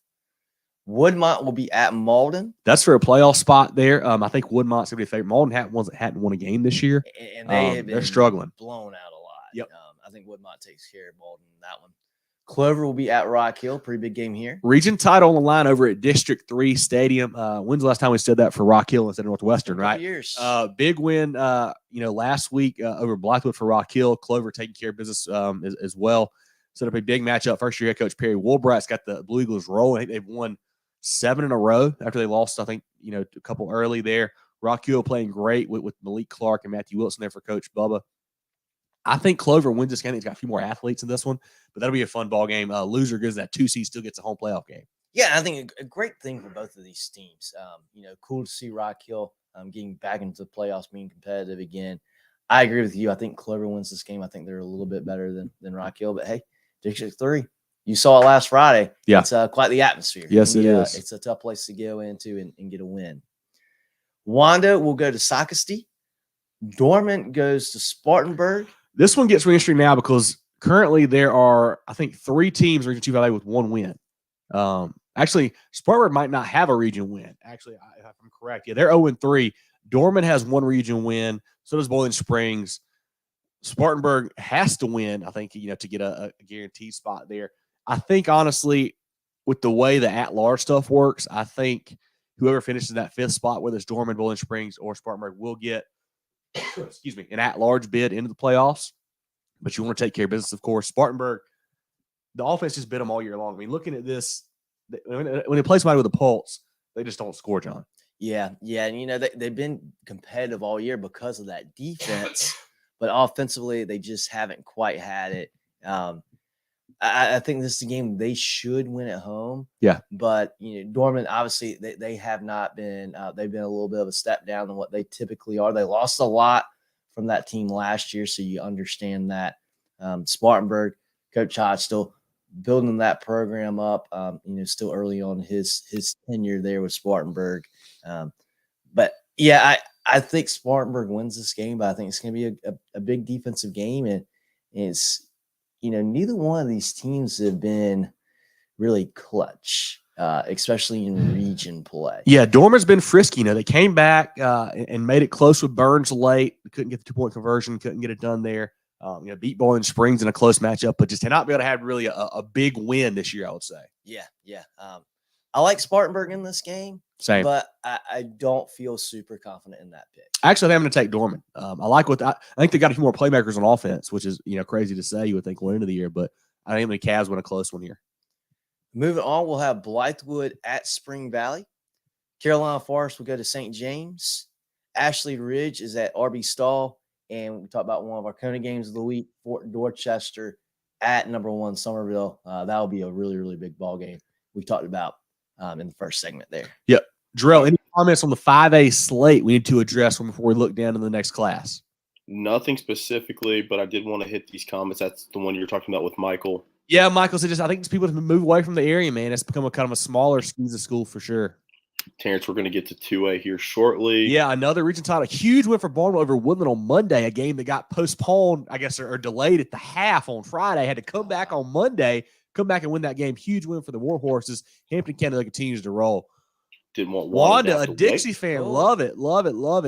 Woodmont will be at Malden. That's for a playoff spot there. I think Woodmont's going to be a favorite. Malden hadn't won a game this year. And they're struggling. Blown out a lot. Yep. I think Woodmont takes care of Malden in that one. Clover will be at Rock Hill. Pretty big game here. Region title on the line over at District 3 Stadium. When's the last time we said that for Rock Hill instead of Northwestern, right? Years. Big win, last week over Blackwood for Rock Hill. Clover taking care of business as well. Set up a big matchup. First year head coach Perry Woolbright's got the Blue Eagles rolling. I think they've won 7 in a row after they lost, I think, a couple early there. Rock Hill playing great with Malik Clark and Matthew Wilson there for Coach Bubba. I think Clover wins this game. He's got a few more athletes in this one, but that'll be a fun ball game. Loser goes that 2 seed, still gets a home playoff game. Yeah, I think a great thing for both of these teams. Cool to see Rock Hill getting back into the playoffs, being competitive again. I agree with you. I think Clover wins this game. I think they're a little bit better than Rock Hill, but hey, District 3, you saw it last Friday. Yeah. It's quite the atmosphere. Yes, it is. It's a tough place to go into and get a win. Wanda will go to Socastee. Dormant goes to Spartanburg. This one gets really interesting now because currently there are, I think, 3 teams in Region 2 Valley with 1 win. Actually, Spartanburg might not have a region win. Actually, if I'm correct. Yeah, they're 0-3. Dormant has 1 region win. So does Boiling Springs. Spartanburg has to win, I think, to get a guaranteed spot there. I think, honestly, with the way the at-large stuff works, I think whoever finishes that 5th spot, whether it's Dormant, Boiling Springs, or Spartanburg, will get an at-large bid into the playoffs. But you want to take care of business, of course. Spartanburg, the offense just bit them all year long. I mean, looking at this, when they play somebody with a pulse, they just don't score, John. Yeah. And, they've been competitive all year because of that defense. But offensively, they just haven't quite had it. I think this is a game they should win at home. Yeah. But, Dormant, obviously, they have not been they've been a little bit of a step down than what they typically are. They lost a lot from that team last year, so you understand that. Spartanburg, Coach Hodge still building that program up, still early on his tenure there with Spartanburg. But, yeah, I think Spartanburg wins this game, but I think it's going to be a big defensive game. And it's, neither one of these teams have been really clutch, especially in region play. Yeah, Dormer's been frisky. They came back and made it close with Byrnes late. Couldn't get the 2-point conversion, couldn't get it done there. Beat Boiling Springs in a close matchup, but just had not been able to have really a big win this year, I would say. Yeah. I like Spartanburg in this game. Same. But I don't feel super confident in that pick. Actually, I think I'm going to take Dorman. I like I think they got a few more playmakers on offense, which is crazy to say. You would think going into the year, but I think the Cavs win a close one here. Moving on, we'll have Blythewood at Spring Valley. Carolina Forest will go to St. James. Ashley Ridge is at RB Stall, and we talked about one of our CONA games of the week. Fort Dorchester at number 1 Summerville. That will be a really, really big ball game. We talked about in the first segment there. Yep. Drell, any comments on the 5A slate we need to address before we look down to the next class? Nothing specifically, but I did want to hit these comments. That's the one you were talking about with Michael. Yeah, Michael said I think people have move away from the area, man. It's become a kind of a smaller SCISA school for sure. Terrence, we're going to get to 2A here shortly. Yeah, another region title. A huge win for Barnwell over Woodland on Monday, a game that got postponed, I guess, or delayed at the half on Friday. Had to come back on Monday, come back and win that game. Huge win for the Warhorses. Hampton County continues to roll. Didn't want Wanda, a Dixie fan. Love it.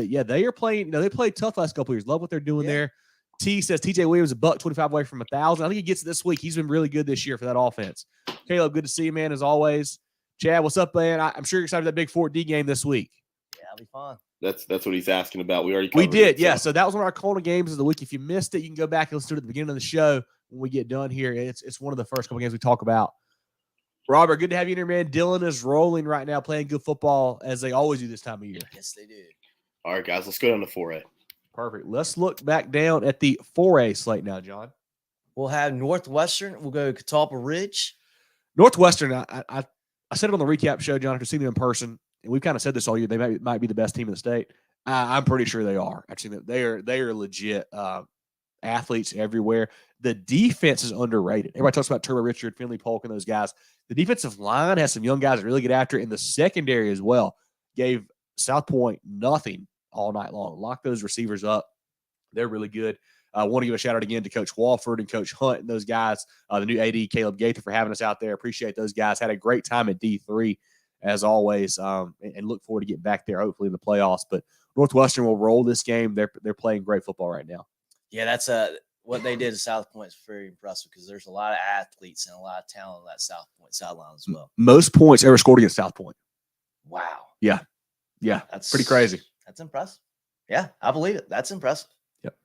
Yeah, they are playing. They played tough last couple of years. Love what they're doing there. T says TJ Williams $125 away from 1,000. I think he gets it this week. He's been really good this year for that offense. Caleb, good to see you, man, as always. Chad, what's up, man? I'm sure you're excited for that big Fort D game this week. Yeah, it'll be fun. That's what he's asking about. We did, it, yeah. So that was one of our CONA games of the week. If you missed it, you can go back and listen to it at the beginning of the show when we get done here. It's one of the first couple games we talk about. Robert, good to have you in here, man. Dylan is rolling right now, playing good football as they always do this time of year. Yes, they do. All right, guys, let's go down to 4A. Perfect. Let's look back down at the 4A slate now, John. We'll have Northwestern. We'll go to Catalpa Ridge. Northwestern, I said it on the recap show, John, after seeing them in person, and we've kind of said this all year. They might be the best team in the state. I'm pretty sure they are. Actually, they are legit athletes everywhere. The defense is underrated. Everybody talks about Turbo Richard, Finley Polk, and those guys. The defensive line has some young guys that really get after it, and the secondary as well gave South Point nothing all night long. Lock those receivers up. They're really good. I want to give a shout out again to Coach Walford and Coach Hunt and those guys, the new AD, Caleb Gaither, for having us out there. Appreciate those guys. Had a great time at D3, as always, and look forward to getting back there, hopefully, in the playoffs. But Northwestern will roll this game. They're playing great football right now. Yeah, that's what they did at South Point is very impressive because there's a lot of athletes and a lot of talent on that South Point sideline as well. Most points ever scored against South Point. Wow. Yeah. That's pretty crazy. That's impressive. Yeah, I believe it. That's impressive. Yep.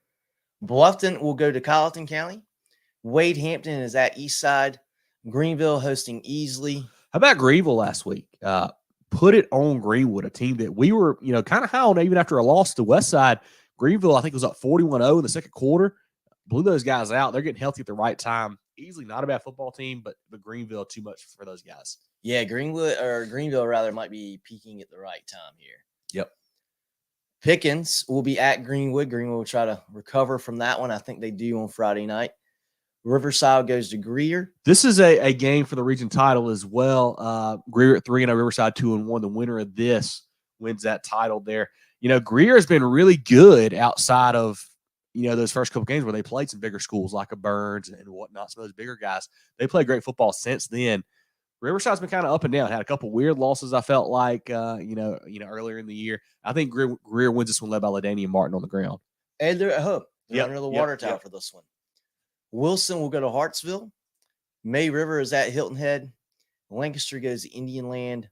Bluffton will go to Colleton County. Wade Hampton is at Eastside. Greenville hosting Easley. How about Greenville last week? Put it on Greenwood, a team that we were, kind of high on even after a loss to Westside. Greenville, I think, was up 41-0 in the second quarter. Blew those guys out. They're getting healthy at the right time. Easily not a bad football team, but Greenville too much for those guys. Yeah, Greenville rather might be peaking at the right time here. Yep. Pickens will be at Greenwood. Greenwood will try to recover from that one. I think they do on Friday night. Riverside goes to Greer. This is a game for the region title as well. Greer at 3-0, Riverside 2-1. The winner of this wins that title there. Greer has been really good outside of, those first couple games where they played some bigger schools like a Byrnes and whatnot, some of those bigger guys. They played great football since then. Riverside's been kind of up and down. Had a couple weird losses, I felt like, earlier in the year. I think Greer wins this one led by LaDainian Martin on the ground. And they're at home. They're Yep, under the water tower for this one. Wilson will go to Hartsville. May River is at Hilton Head. Lancaster goes to Indian Land.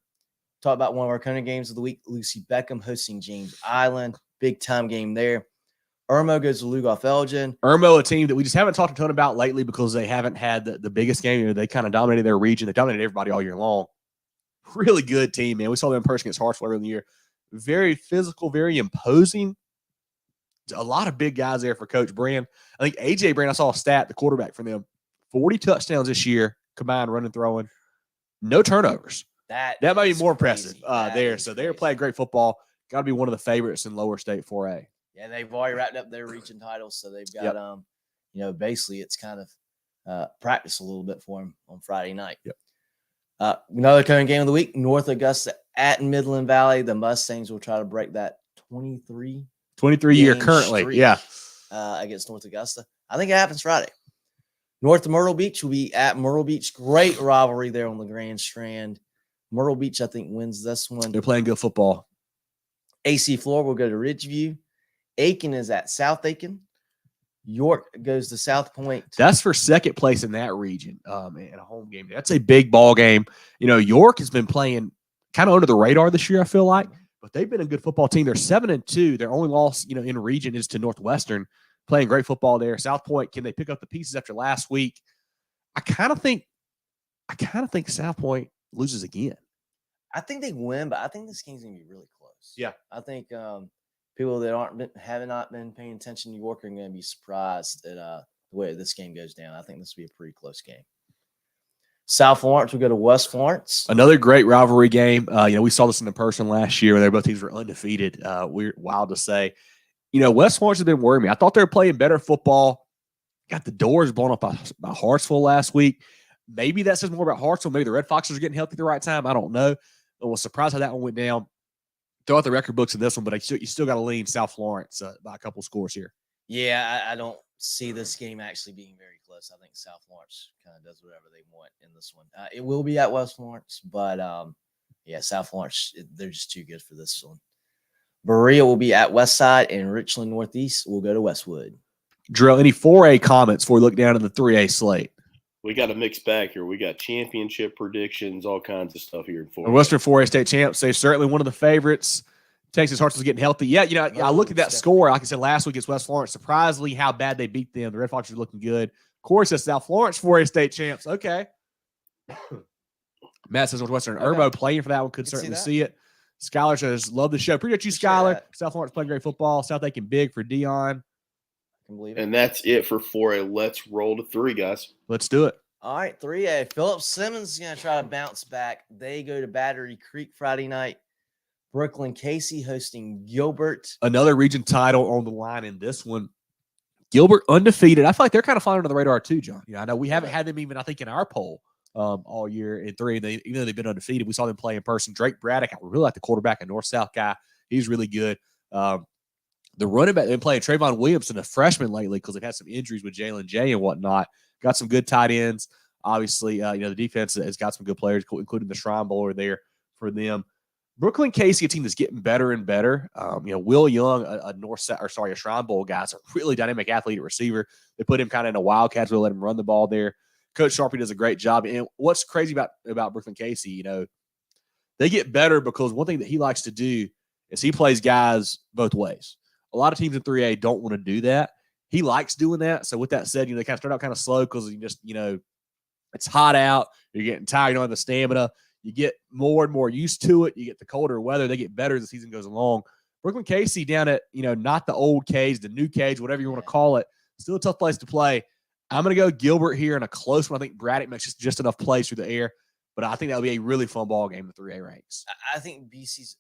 Talk about one of our CONA games of the week. Lucy Beckham hosting James Island. Big time game there. Irmo goes to Lugoff Elgin. Irmo, a team that we just haven't talked a ton about lately because they haven't had the biggest game. They kind of dominated their region. They dominated everybody all year long. Really good team, man. We saw them in person against Hartsville earlier in the year. Very physical, very imposing. A lot of big guys there for Coach Brand. I think A.J. Brand, I saw a stat, the quarterback for them, 40 touchdowns this year, combined running, throwing. No turnovers. That might be more impressive there. So they're playing great football. Got to be one of the favorites in lower state 4A. Yeah, they've already wrapped up their region titles, so they've got basically it's kind of practice a little bit for them on Friday night. Yep. Another CONA game of the week: North Augusta at Midland Valley. The Mustangs will try to break that 23 year currently, against North Augusta. I think it happens Friday. North Myrtle Beach will be at Myrtle Beach. Great rivalry there on the Grand Strand. Myrtle Beach, I think, wins this one. They're playing good football. AC Floor will go to Ridgeview. Aiken is at South Aiken. York goes to South Point. That's for second place in that region in a home game. That's a big ball game. York has been playing kind of under the radar this year, I feel like, but they've been a good football team. They're 7-2. Their only loss, in region is to Northwestern, playing great football there. South Point, can they pick up the pieces after last week? I kind of think South Point loses again. I think they win, but I think this game's going to be really close. Yeah. I think people that have not been paying attention to York are going to be surprised at the way this game goes down. I think this will be a pretty close game. South Florence will go to West Florence. Another great rivalry game. We saw this in person last year where both teams were undefeated. Wild to say. West Florence has been worrying me. I thought they were playing better football. Got the doors blown up by Hartsville last week. Maybe that says more about Hartsville. Maybe the Red Foxes are getting healthy at the right time. I don't know. I was surprised how that one went down. Throw out the record books in this one, but you still got to lean South Florence by a couple scores here. Yeah, I don't see this game actually being very close. I think South Florence kind of does whatever they want in this one. It will be at West Florence, but South Florence, they're just too good for this one. Berea will be at Westside, and Richland Northeast will go to Westwood. Drill, any 4A comments before we look down at the 3A slate? We got a mixed bag here. We got championship predictions, all kinds of stuff here. The Western 4A state champs, they're certainly one of the favorites. Texas Hartsville's getting healthy. Yeah, I looked at that score, like I said last week against West Florence. Surprisingly, how bad they beat them. The Red Foxes are looking good. Of course, it's South Florence 4A state champs. Okay. Matt says Northwestern. Okay. Irmo playing for that one. Could certainly see it. Skylar says, love the show. Appreciate you, Skylar. South Florence playing great football. South Aiken big for Dion. I can believe it. And that's it for 4A. Let's roll to 3, guys. Let's do it. All right, 3A. Philip Simmons is going to try to bounce back. They go to Battery Creek Friday night. Brooklyn Casey hosting Gilbert. Another region title on the line in this one. Gilbert undefeated. I feel like they're kind of flying under the radar too, John. I know we haven't had them even, I think, in our poll all year in 3. Even though they've been undefeated, we saw them play in person. Drake Braddock, I really like the quarterback, a North-South guy. He's really good. The running back, they've been playing Trayvon Williamson, a freshman lately, because they've had some injuries with Jalen J and whatnot. Got some good tight ends. Obviously, the defense has got some good players, including the Shrine Bowler there for them. Brooklyn Casey, a team that's getting better and better. Will Young, a Shrine Bowl guy, is a really dynamic athlete at receiver. They put him kind of in a Wildcats. We'll let him run the ball there. Coach Sharpie does a great job. And what's crazy about Brooklyn Casey, they get better because one thing that he likes to do is he plays guys both ways. A lot of teams in 3A don't want to do that. He likes doing that. So with that said, they kind of start out kind of slow because you just, it's hot out. You're getting tired. You don't have the stamina. You get more and more used to it. You get the colder weather. They get better as the season goes along. Brooklyn Casey down at, not the old cage, the new cage, whatever you want to call it, still a tough place to play. I'm going to go Gilbert here in a close one. I think Braddock makes just enough plays through the air, but I think that'll be a really fun ball game in the 3A ranks. I think BC's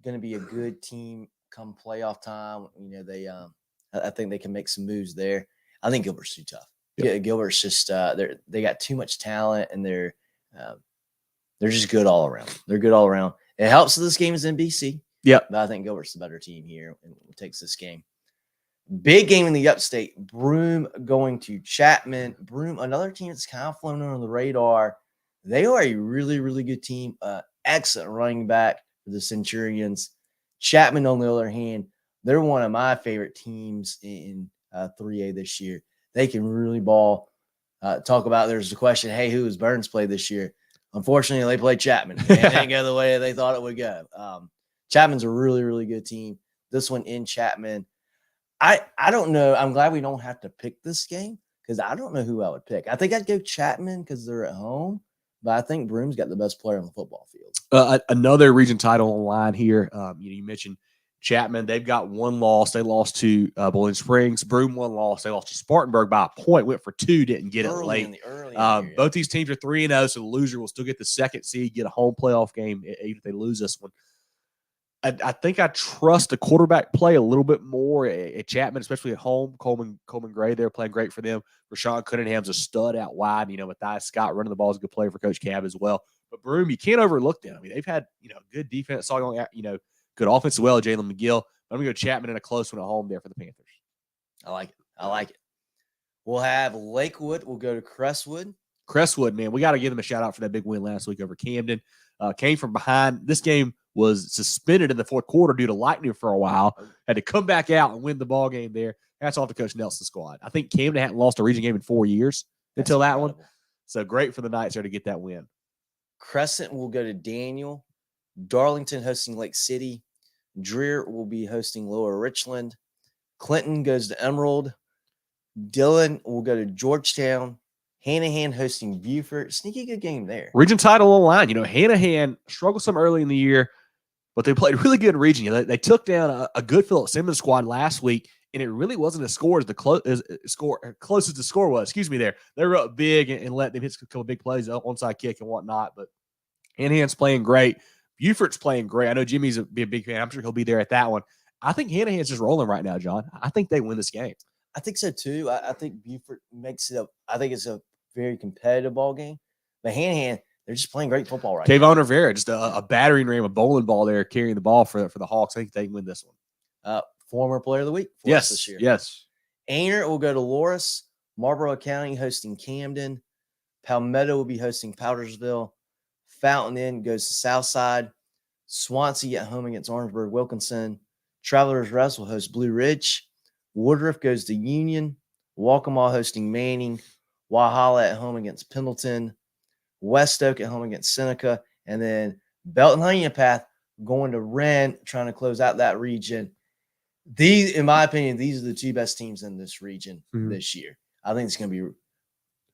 going to be a good team come playoff time. I think they can make some moves there. I think Gilbert's too tough. Yeah, Gilbert's just they got too much talent, and they're just good all around. They're good all around. It helps that this game is in BC. Yeah, but I think Gilbert's the better team here and takes this game. Big game in the upstate. Broome going to Chapman. Broome, another team that's kind of flown under the radar. They are a really, really good team. Excellent running back for the Centurions. Chapman, on the other hand, they're one of my favorite teams in 3A this year. They can really ball. Talk about, there's the question, hey, who has Byrnes played this year? Unfortunately, they played Chapman. It didn't go the way they thought it would go. Chapman's a really, really good team. This one in Chapman. I don't know. I'm glad we don't have to pick this game because I don't know who I would pick. I think I'd go Chapman because they're at home, but I think Broome's got the best player on the football field. Another region title on the line here. You mentioned Chapman. They've got one loss. They lost to Bowling Springs. Broome one loss. They lost to Spartanburg by a point. Went for 2. Didn't get it late. Both these teams are 3-0, so the loser will still get the second seed, get a home playoff game even if they lose this one. I think I trust the quarterback play a little bit more at Chapman, especially at home. Coleman Gray, they're playing great for them. Rashawn Cunningham's a stud out wide. Matthias Scott running the ball is a good player for Coach Cab as well. But Broome, you can't overlook them. They've had good defense, good offense as well. Jalen McGill. I'm going to go Chapman in a close one at home there for the Panthers. I like it. We'll have Lakewood. We'll go to Crestwood. Crestwood, man, we got to give them a shout out for that big win last week over Camden. Came from behind. This game was suspended in the fourth quarter due to lightning for a while. Had to come back out and win the ball game there. That's off to Coach Nelson's squad. I think Camden hadn't lost a region game in 4 years until that one. So great for the Knights there to get that win. Crescent will go to Daniel. Darlington hosting Lake City. Dreer will be hosting Lower Richland. Clinton goes to Emerald. Dillon will go to Georgetown. Hanahan hosting Beaufort. Sneaky good game there. Region title on the line. Hanahan struggled some early in the year, but they played really good in region. They took down a good Philip Simmons squad last week, and it really wasn't as score as close as the score was. Excuse me there. They were up big and let them hit a couple big plays, onside kick and whatnot, but Hanahan's playing great. Beaufort's playing great. I know Jimmy's a big fan. I'm sure he'll be there at that one. I think Hanahan's just rolling right now, John. I think they win this game. I think so too. I think Beaufort makes it up. I think it's a very competitive ball game. But Hanahan, they're just playing great football right now. Kayvon Rivera, just a battering ram, a bowling ball there, carrying the ball for the Hawks. I think they can win this one. Former player of the week for us this year. Yes. Ainer will go to Loris. Marlboro County hosting Camden. Palmetto will be hosting Powdersville. Fountain Inn goes to Southside. Swansea at home against Orangeburg Wilkinson. Travelers Rest will host Blue Ridge. Woodruff goes to Union. Waccamaw hosting Manning. Walhalla at home against Pendleton. West Oak at home against Seneca. And then Belton Honeyton Path going to Wren, trying to close out that region. These, in my opinion, these are the two best teams in this region this year. I think it's going to be a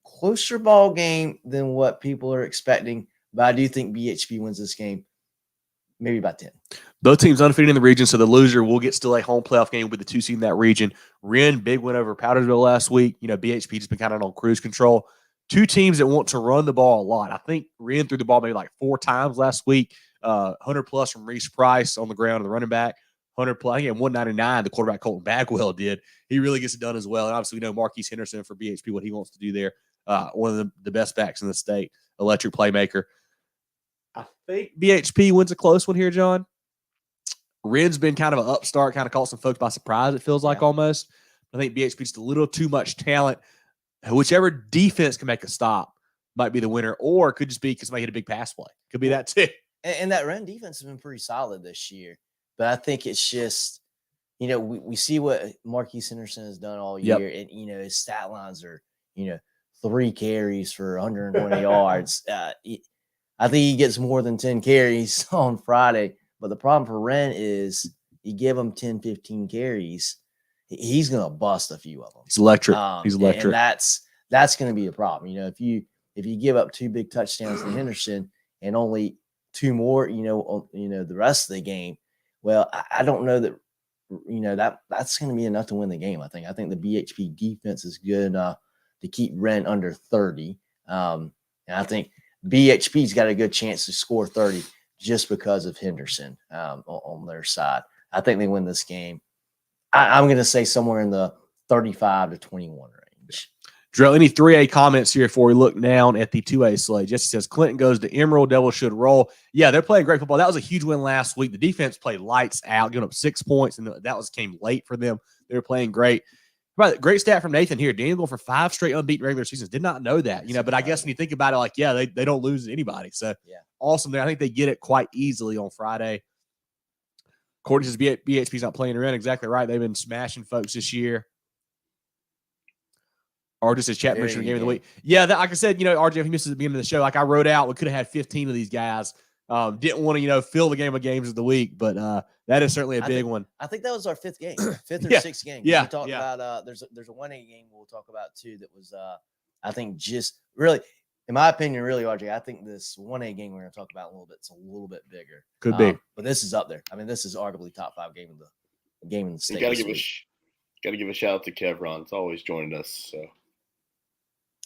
closer ball game than what people are expecting. But I do think BHP wins this game, maybe by 10. Both teams undefeated in the region, so the loser will get still a home playoff game with the 2 seed in that region. Wren, big win over Powdersville last week. BHP just been kind of on cruise control. two teams that want to run the ball a lot. I think Wren threw the ball maybe like 4 times last week. 100 plus from Reese Price on the ground, the running back. 100 plus. I think at 199, the quarterback Colton Bagwell did. He really gets it done as well. And obviously, we know Marquise Henderson for BHP, what he wants to do there. One of the best backs in the state, electric playmaker. I think BHP wins a close one here, John. Wren's been kind of an upstart, kind of caught some folks by surprise, it feels like almost. I think BHP just a little too much talent. Whichever defense can make a stop might be the winner, or it could just be because somebody hit a big pass play. Could be that too. And that Wren defense has been pretty solid this year. But I think it's just, we see what Marquise Henderson has done all year. And, his stat lines are, 3 carries for 120 yards. I think he gets more than 10 carries on Friday. But the problem for Wren is you give him 10, 15 carries, he's going to bust a few of them. He's electric. He's electric. And that's going to be a problem. If you give up 2 big touchdowns to Henderson and only 2 more, the rest of the game, well, I don't know that, that's going to be enough to win the game. I think the BHP defense is good enough to keep Wren under 30. And I think BHP's got a good chance to score 30 just because of Henderson on their side. I think they win this game. I'm going to say somewhere in the 35 to 21 range. Drell, any 3A comments here before we look down at the 2A slate? Jesse says, Clinton goes to Emerald, Devils should roll. Yeah, they're playing great football. That was a huge win last week. The defense played lights out, giving up 6 points, and that came late for them. They were playing great. Great stat from Nathan here. Daniel going for 5 straight unbeaten regular seasons. Did not know that, but I guess when you think about it, they don't lose to anybody. So awesome there. I think they get it quite easily on Friday. Courtney says BHP's not playing around. Exactly right. They've been smashing folks this year. RJ says chat mentioned the game of the week. Yeah, like I said, RJ, if he misses the beginning of the show, like I wrote out, we could have had 15 of these guys. Didn't want to, fill the game of games of the week, but that is certainly a big one. I think that was our 5th game, 5th or 6th game. Yeah. We talked about there's a 1A game we'll talk about too that was I think just really, in my opinion, really, RJ, I think this 1A game we're going to talk about a little bit, it's a little bit bigger. Could be. But this is up there. I mean, this is arguably top 5 game in the state. You gotta give a shout out to Kevron. It's always joining us. So.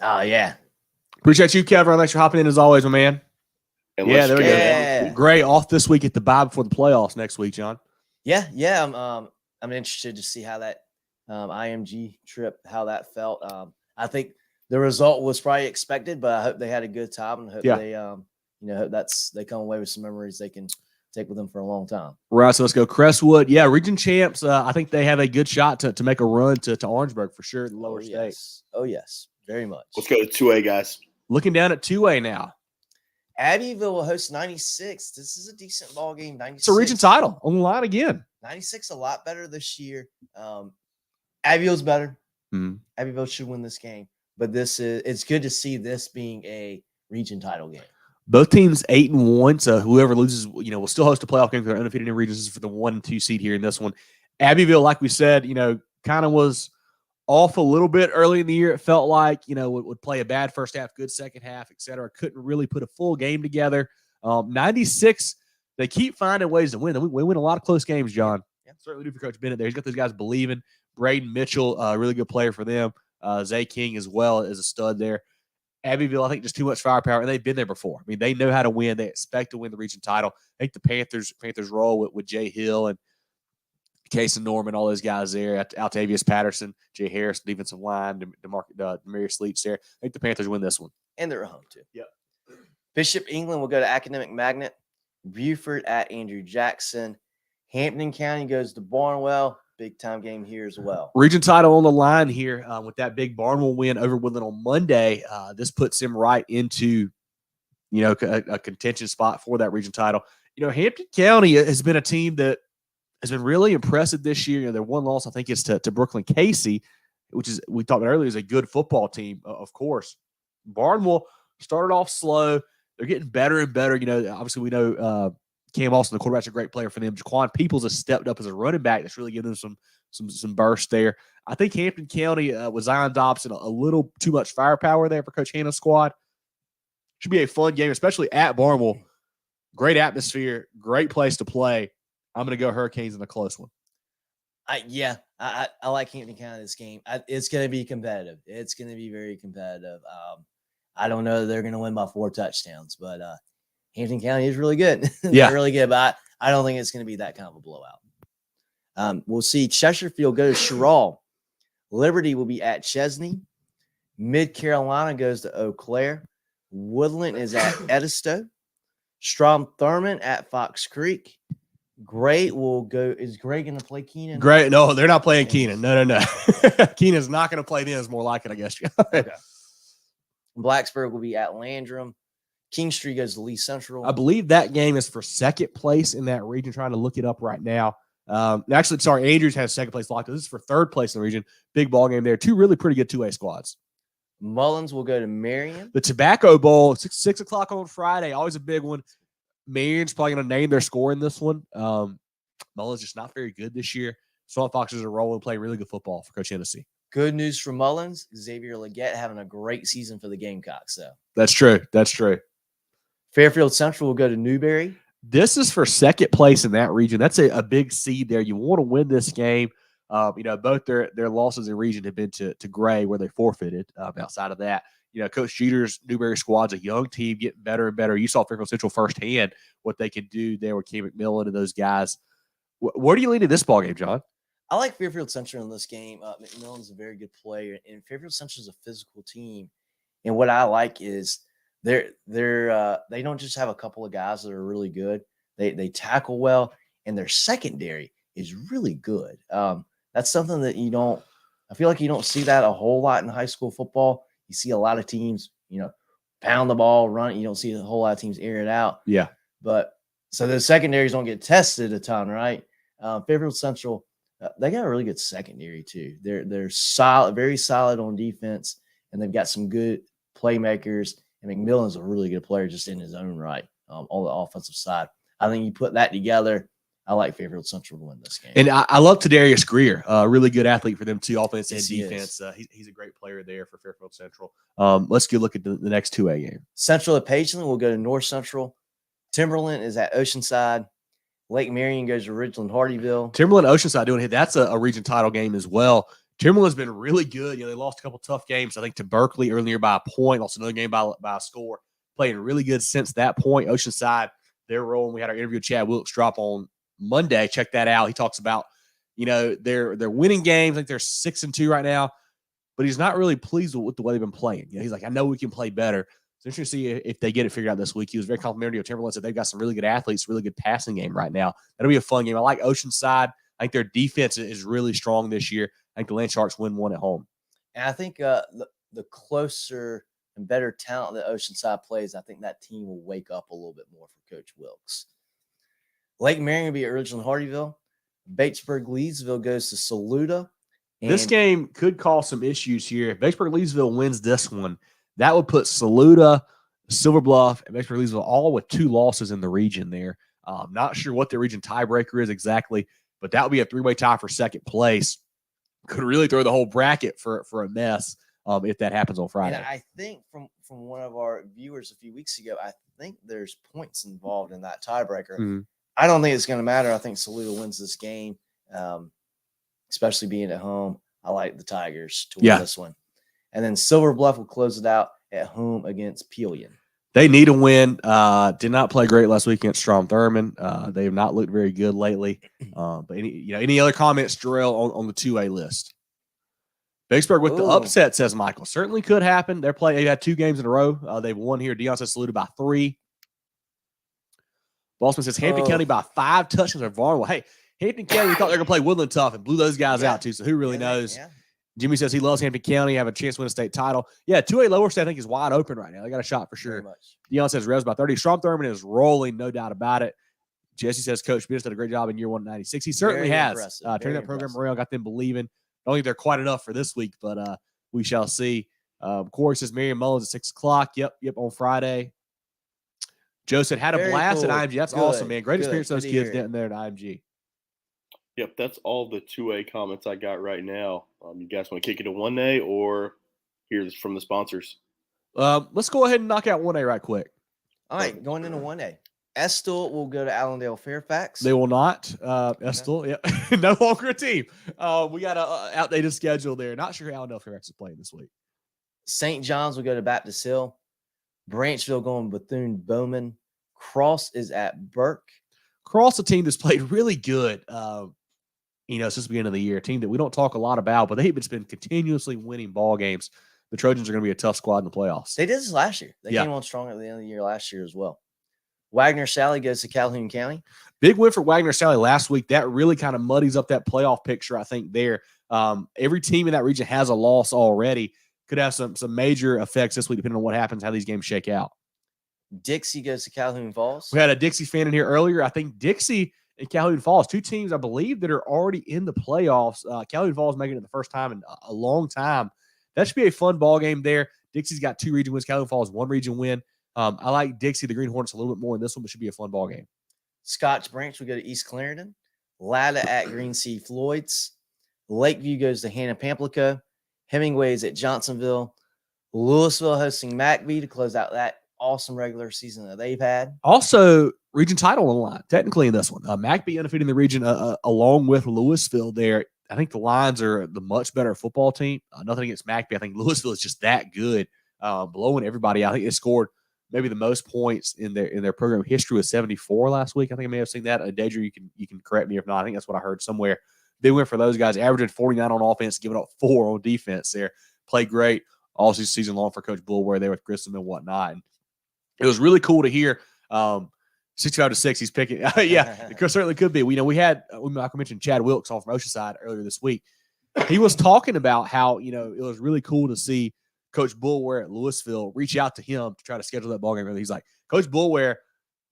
Oh yeah. Appreciate you, Kevron. Thanks for hopping in as always, my man. There we go. Yeah. Great. Off this week at the bye before the playoffs next week, John. Yeah. I'm interested to see how that IMG trip, how that felt. I think the result was probably expected, but I hope they had a good time and hope they hope they come away with some memories they can take with them for a long time. Right. So let's go Crestwood. Yeah, region champs. I think they have a good shot to make a run to Orangeburg for sure in the lower states. Oh yes, very much. Let's go to 2A, guys. Looking down at 2A now. Abbeville will host 96. This is a decent ball game. 96. It's a region title on the line again. 96 a lot better this year. Abbeville's better. Mm-hmm. Abbeville should win this game, but it's good to see this being a region title game. Both teams 8-1, so whoever loses, will still host a playoff game because they're undefeated in regions for the 1 and 2 seed here in this one. Abbeville, like we said, kind of was off a little bit early in the year. It felt like, would play a bad first half, good second half, et cetera. Couldn't really put a full game together. 96, they keep finding ways to win. We win a lot of close games, John. Yeah. Certainly do for Coach Bennett there. He's got those guys believing. Braden Mitchell, a really good player for them. Zay King as well as a stud there. Abbeville, I think just too much firepower, and they've been there before. I mean, they know how to win. They expect to win the region title. I think the Panthers roll with Jay Hill and Case and Norman, all those guys there. Altavius Patterson, Jay Harris, defensive line, Demarius Leach there. I think the Panthers win this one. And they're at home, too. Yep. Bishop England will go to Academic Magnet. Buford at Andrew Jackson. Hampton County goes to Barnwell. Big-time game here as well. Region title on the line here with that big Barnwell win over Woodland on Monday. This puts him right into, a contention spot for that region title. Hampton County has been a team that has been really impressive this year. Their one loss, I think, is to Brooklyn Casey, which is, we talked about earlier, is a good football team, of course. Barnwell started off slow. They're getting better and better. Obviously we know Cam Austin, the quarterback's a great player for them. Jaquan Peoples has stepped up as a running back. That's really giving them some burst there. I think Hampton County with Zion Dobson, a little too much firepower there for Coach Hannah's squad. Should be a fun game, especially at Barnwell. Great atmosphere, great place to play. I'm going to go Hurricanes in a close one. I like Hampton County this game. It's going to be competitive. It's going to be very competitive. I don't know that they're going to win by 4 touchdowns, but Hampton County is really good. Yeah. They're really good, but I don't think it's going to be that kind of a blowout. We'll see Chesterfield go to Sherrall. Liberty will be at Chesney. Mid Carolina goes to Eau Claire. Woodland is at Edisto. Strom Thurmond at Fox Creek. Gray will go. Is Gray going to play Keenan? Great. No, they're not playing Keenan. No. Keenan's not going to play them. Is more like it, I guess. Okay. Blacksburg will be at Landrum. King Street goes to Lee Central. I believe that game is for second place in that region. Trying to look it up right now. Actually, sorry, Andrews has second place locked. This is for third place in the region. Big ball game there. 2 really pretty good 2A squads. Mullins will go to Marion. The Tobacco Bowl, 6 o'clock on Friday. Always a big one. Marion's probably going to name their score in this one. Mullins just not very good this year. Swamp Foxes are rolling, playing really good football for Coach Hennessy. Good news for Mullins. Xavier Leggett having a great season for the Gamecocks. So That's true. That's true. Fairfield Central will go to Newberry. This is for second place in that region. That's a big seed there. You want to win this game. Both their losses in region have been to Gray, where they forfeited. Outside of that, Coach Jeter's Newberry squad's a young team getting better and better. You saw Fairfield Central firsthand what they can do there with Cam McMillan and those guys. Where do you lean in this ball game, John? I like Fairfield Central in this game. McMillan's a very good player, and Fairfield Central is a physical team. And what I like is they don't just have a couple of guys that are really good. They tackle well, and their secondary is really good. That's something that I feel like you don't see that a whole lot in high school football. You see a lot of teams, pound the ball, run it. You don't see a whole lot of teams air it out. Yeah. But so the secondaries don't get tested a ton, right? Fairfield Central, they got a really good secondary too. They're solid, very solid on defense, and they've got some good playmakers. And McMillan's a really good player just in his own right on the offensive side. I think you put that together. I like Fairfield Central to win this game. And I love Tadarius Greer, a really good athlete for them too, offense and Yes, defense. He's a great player there for Fairfield Central. Let's go look at the next 2A game. Central at Pageland will go to North Central. Timberland is at Oceanside. Lake Marion goes to Ridgeland Hardyville. Timberland Oceanside doing it. That's a region title game as well. Timberland's been really good. They lost a couple tough games, I think, to Berkeley earlier by a point. Lost another game by a score. Playing really good since that point. Oceanside, they're rolling. We had our interview with Chad Wilkes drop on Monday. Check that out. He talks about, they're winning games. I think they're 6-2 right now, but he's not really pleased with the way they've been playing. He's like, I know we can play better. It's interesting to see if they get it figured out this week. He was very complimentary of Timberland. Said they've got some really good athletes, really good passing game right now. That'll be a fun game. I like Oceanside. I think their defense is really strong this year. I think the Land Sharks win one at home. And I think the closer and better talent that Oceanside plays, I think that team will wake up a little bit more for Coach Wilkes. Lake Marion will be at Ridgeland Hardyville. Batesburg-Leesville goes to Saluda. This game could cause some issues here. If Batesburg-Leesville wins this one, that would put Saluda, Silver Bluff, and Batesburg-Leesville all with 2 losses in the region there. Not sure what the region tiebreaker is exactly, but that would be a 3-way tie for second place. Could really throw the whole bracket for a mess if that happens on Friday. And I think from one of our viewers a few weeks ago, I think there's points involved in that tiebreaker. Mm-hmm. I don't think it's going to matter. I think Saluda wins this game, especially being at home. I like the Tigers to win this one. And then Silver Bluff will close it out at home against Pelion. They need a win. Did not play great last week against Strom Thurmond. They have not looked very good lately. But any other comments, Jarrell, on the 2A list? Vicksburg with the upset, says Michael. Certainly could happen. They had 2 games in a row. They've won here. Dion says Saluda by 3. Bossman says Hampton County by 5 touchdowns are vulnerable. Hey, Hampton County, we thought they were going to play Woodland tough and blew those guys out too. So who really knows? Yeah. Jimmy says he loves Hampton County, have a chance to win a state title. Yeah, 2A lower state I think is wide open right now. They got a shot for sure. Dion says Revs by 30. Strom Thurmond is rolling, no doubt about it. Jesse says Coach Byrnes did a great job in year 196. He certainly has. Turning that program around, got them believing. I don't think they're quite enough for this week, but we shall see. Corey says Marion Mullins at 6 o'clock. Yep, on Friday. Joe said had a blast at IMG. That's awesome, man. Great experience those kids getting there at IMG. Yep, that's all the 2A comments I got right now. You guys want to kick it to 1A or hear this from the sponsors? Let's go ahead and knock out 1A right quick. All right, going into 1A. Estill will go to Allendale Fairfax. They will not. Estill, yeah, no longer a team. We got an outdated schedule there. Not sure how Allendale Fairfax is playing this week. St. John's will go to Baptist Hill. Branchville going Bethune-Bowman. Cross is at Burke. Cross, a team that's played really good, since the beginning of the year. A team that we don't talk a lot about, but they've just been continuously winning ball games. The Trojans are going to be a tough squad in the playoffs. They did this last year. They came on strong at the end of the year last year as well. Wagner-Salley goes to Calhoun County. Big win for Wagner-Salley last week. That really kind of muddies up that playoff picture, I think, there. Every team in that region has a loss already. Could have some major effects this week, depending on what happens, how these games shake out. Dixie goes to Calhoun Falls. We had a Dixie fan in here earlier. I think Dixie and Calhoun Falls, two teams, I believe, that are already in the playoffs. Calhoun Falls making it the first time in a long time. That should be a fun ball game there. Dixie's got 2 region wins. Calhoun Falls, 1 region win. I like Dixie, the Green Hornets, a little bit more in this one, but should be a fun ball game. Scotch Branch, we go to East Clarendon. Latta at Green Sea Floyd's. Lakeview goes to Hannah Pamplico. Hemingway's at Johnsonville. Louisville hosting McBee to close out that awesome regular season that they've had. Also, region title on the line, technically, in this one. McBee undefeated in the region along with Louisville there. I think the Lions are the much better football team. Nothing against McBee. I think Louisville is just that good, blowing everybody. I think they scored maybe the most points in their program history with 74 last week. I think I may have seen that. Deidre, you can correct me if not. I think that's what I heard somewhere. Big win for those guys, averaging 49 on offense, giving up 4 on defense there. Played great all season long for Coach Bullware there with Grissom and whatnot. And it was really cool to hear 65-6 he's picking. Yeah, it certainly could be. We had, like I mentioned, Chad Wilkes on from Oceanside earlier this week. He was talking about how, it was really cool to see Coach Bullware at Louisville reach out to him to try to schedule that ball game. He's like, Coach Bullware,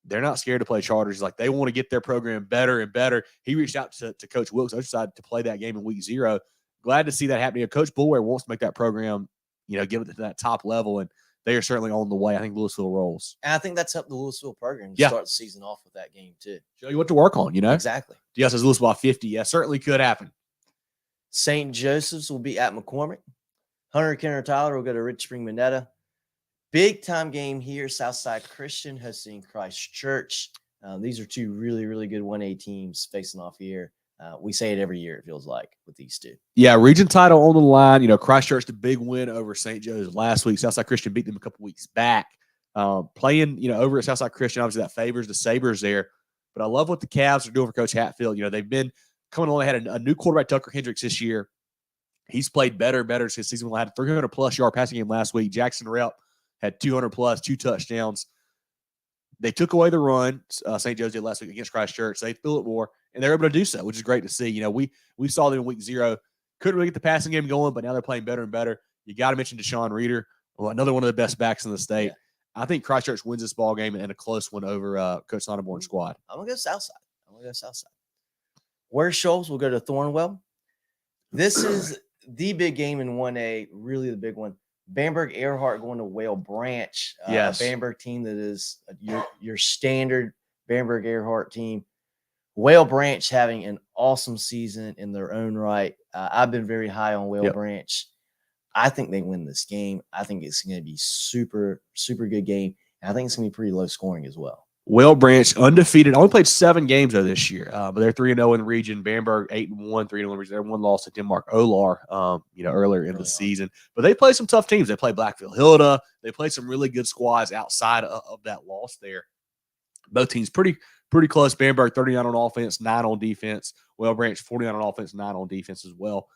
they're not scared to play charters. He's like, they want to get their program better and better. He reached out to Coach Wilkes Oceanside to play that game in week 0. Glad to see that happening. Coach Bullware wants to make that program, give it to that top level, and they are certainly on the way. I think Louisville rolls. And I think that's helped the Louisville program to start the season off with that game too. Show you what to work on, Exactly. Diaz says Louisville by 50. Yeah, certainly could happen. St. Joseph's will be at McCormick. Hunter Kenner Tyler will go to Rich Spring Minetta. Big time game here. Southside Christian hosting Christ Church. These are 2 really, really good 1A teams facing off here. We say it every year, it feels like, with these 2. Yeah, region title on the line. Christchurch, the big win over St. Joe's last week. Southside Christian beat them a couple weeks back. Playing, over at Southside Christian, obviously that favors the Sabres there. But I love what the Cavs are doing for Coach Hatfield. They've been coming along. They had a new quarterback, Tucker Hendricks, this year. He's played better this season. We had a 300-plus yard passing game last week. Jackson Rep had 200-plus, 2 touchdowns. They took away the run. St. Joe's did last week against Christchurch. They threw it more, and they're able to do so, which is great to see. We saw them in week 0. Couldn't really get the passing game going, but now they're playing better and better. You got to mention Deshaun Reeder, another one of the best backs in the state. Yeah. I think Christchurch wins this ball game and a close one over Coach Sonneborn's squad. I'm going to go Southside. Where Shoals will go to Thornwell. This is the big game in 1A, really the big one. Bamberg Earhart going to Whale Branch. Yes. Bamberg team that is your standard Bamberg Earhart team. Whale Branch having an awesome season in their own right. I've been very high on Whale Branch. I think they win this game. I think it's going to be super, super good game. And I think it's going to be pretty low scoring as well. Whale Branch undefeated. Only played 7 games though this year, but they're 3-0 in the region. Bamberg 8-1, 3-0 in the region. They're 1 loss to Denmark Olar, earlier in the season. But they play some tough teams. They play Blackville Hilda. They play some really good squads outside of that loss there. Both teams pretty close. Bamberg 39 on offense, 9 on defense. Whale Branch 49 on offense, 9 on defense as well.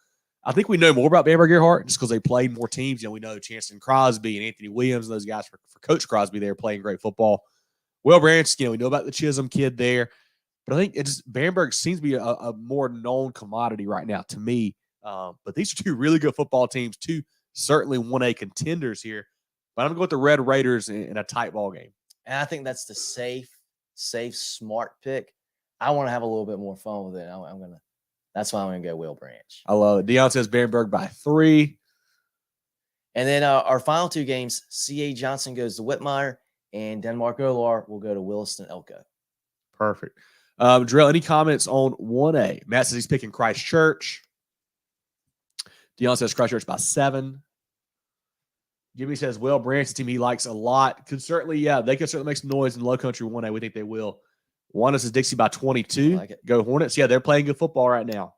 I think we know more about Bamberg Earhart just because they played more teams. We know Chancellor Crosby and Anthony Williams and those guys for Coach Crosby there playing great football. Whale Branch, we know about the Chisholm kid there. But I think Bamberg seems to be a more known commodity right now to me. But these are 2 really good football teams, 2 certainly 1A contenders here. But I'm going to go with the Red Raiders in a tight ball game. And I think that's the safe, smart pick. I want to have a little bit more fun with it. That's why I'm going to go Whale Branch. I love it. Dion says Bamberg by 3. And then our final 2 games, C.A. Johnson goes to Whitmire, and Denmark Olar will go to Williston Elko. Perfect. Drell, any comments on 1A? Matt says he's picking Christchurch. Dion says Christchurch by 7. Jimmy says, Whale Branch, the team he likes a lot. They could certainly make some noise in Low Country 1A. We think they will. Wanda says Dixie by 22. Like it. Go Hornets. Yeah, they're playing good football right now.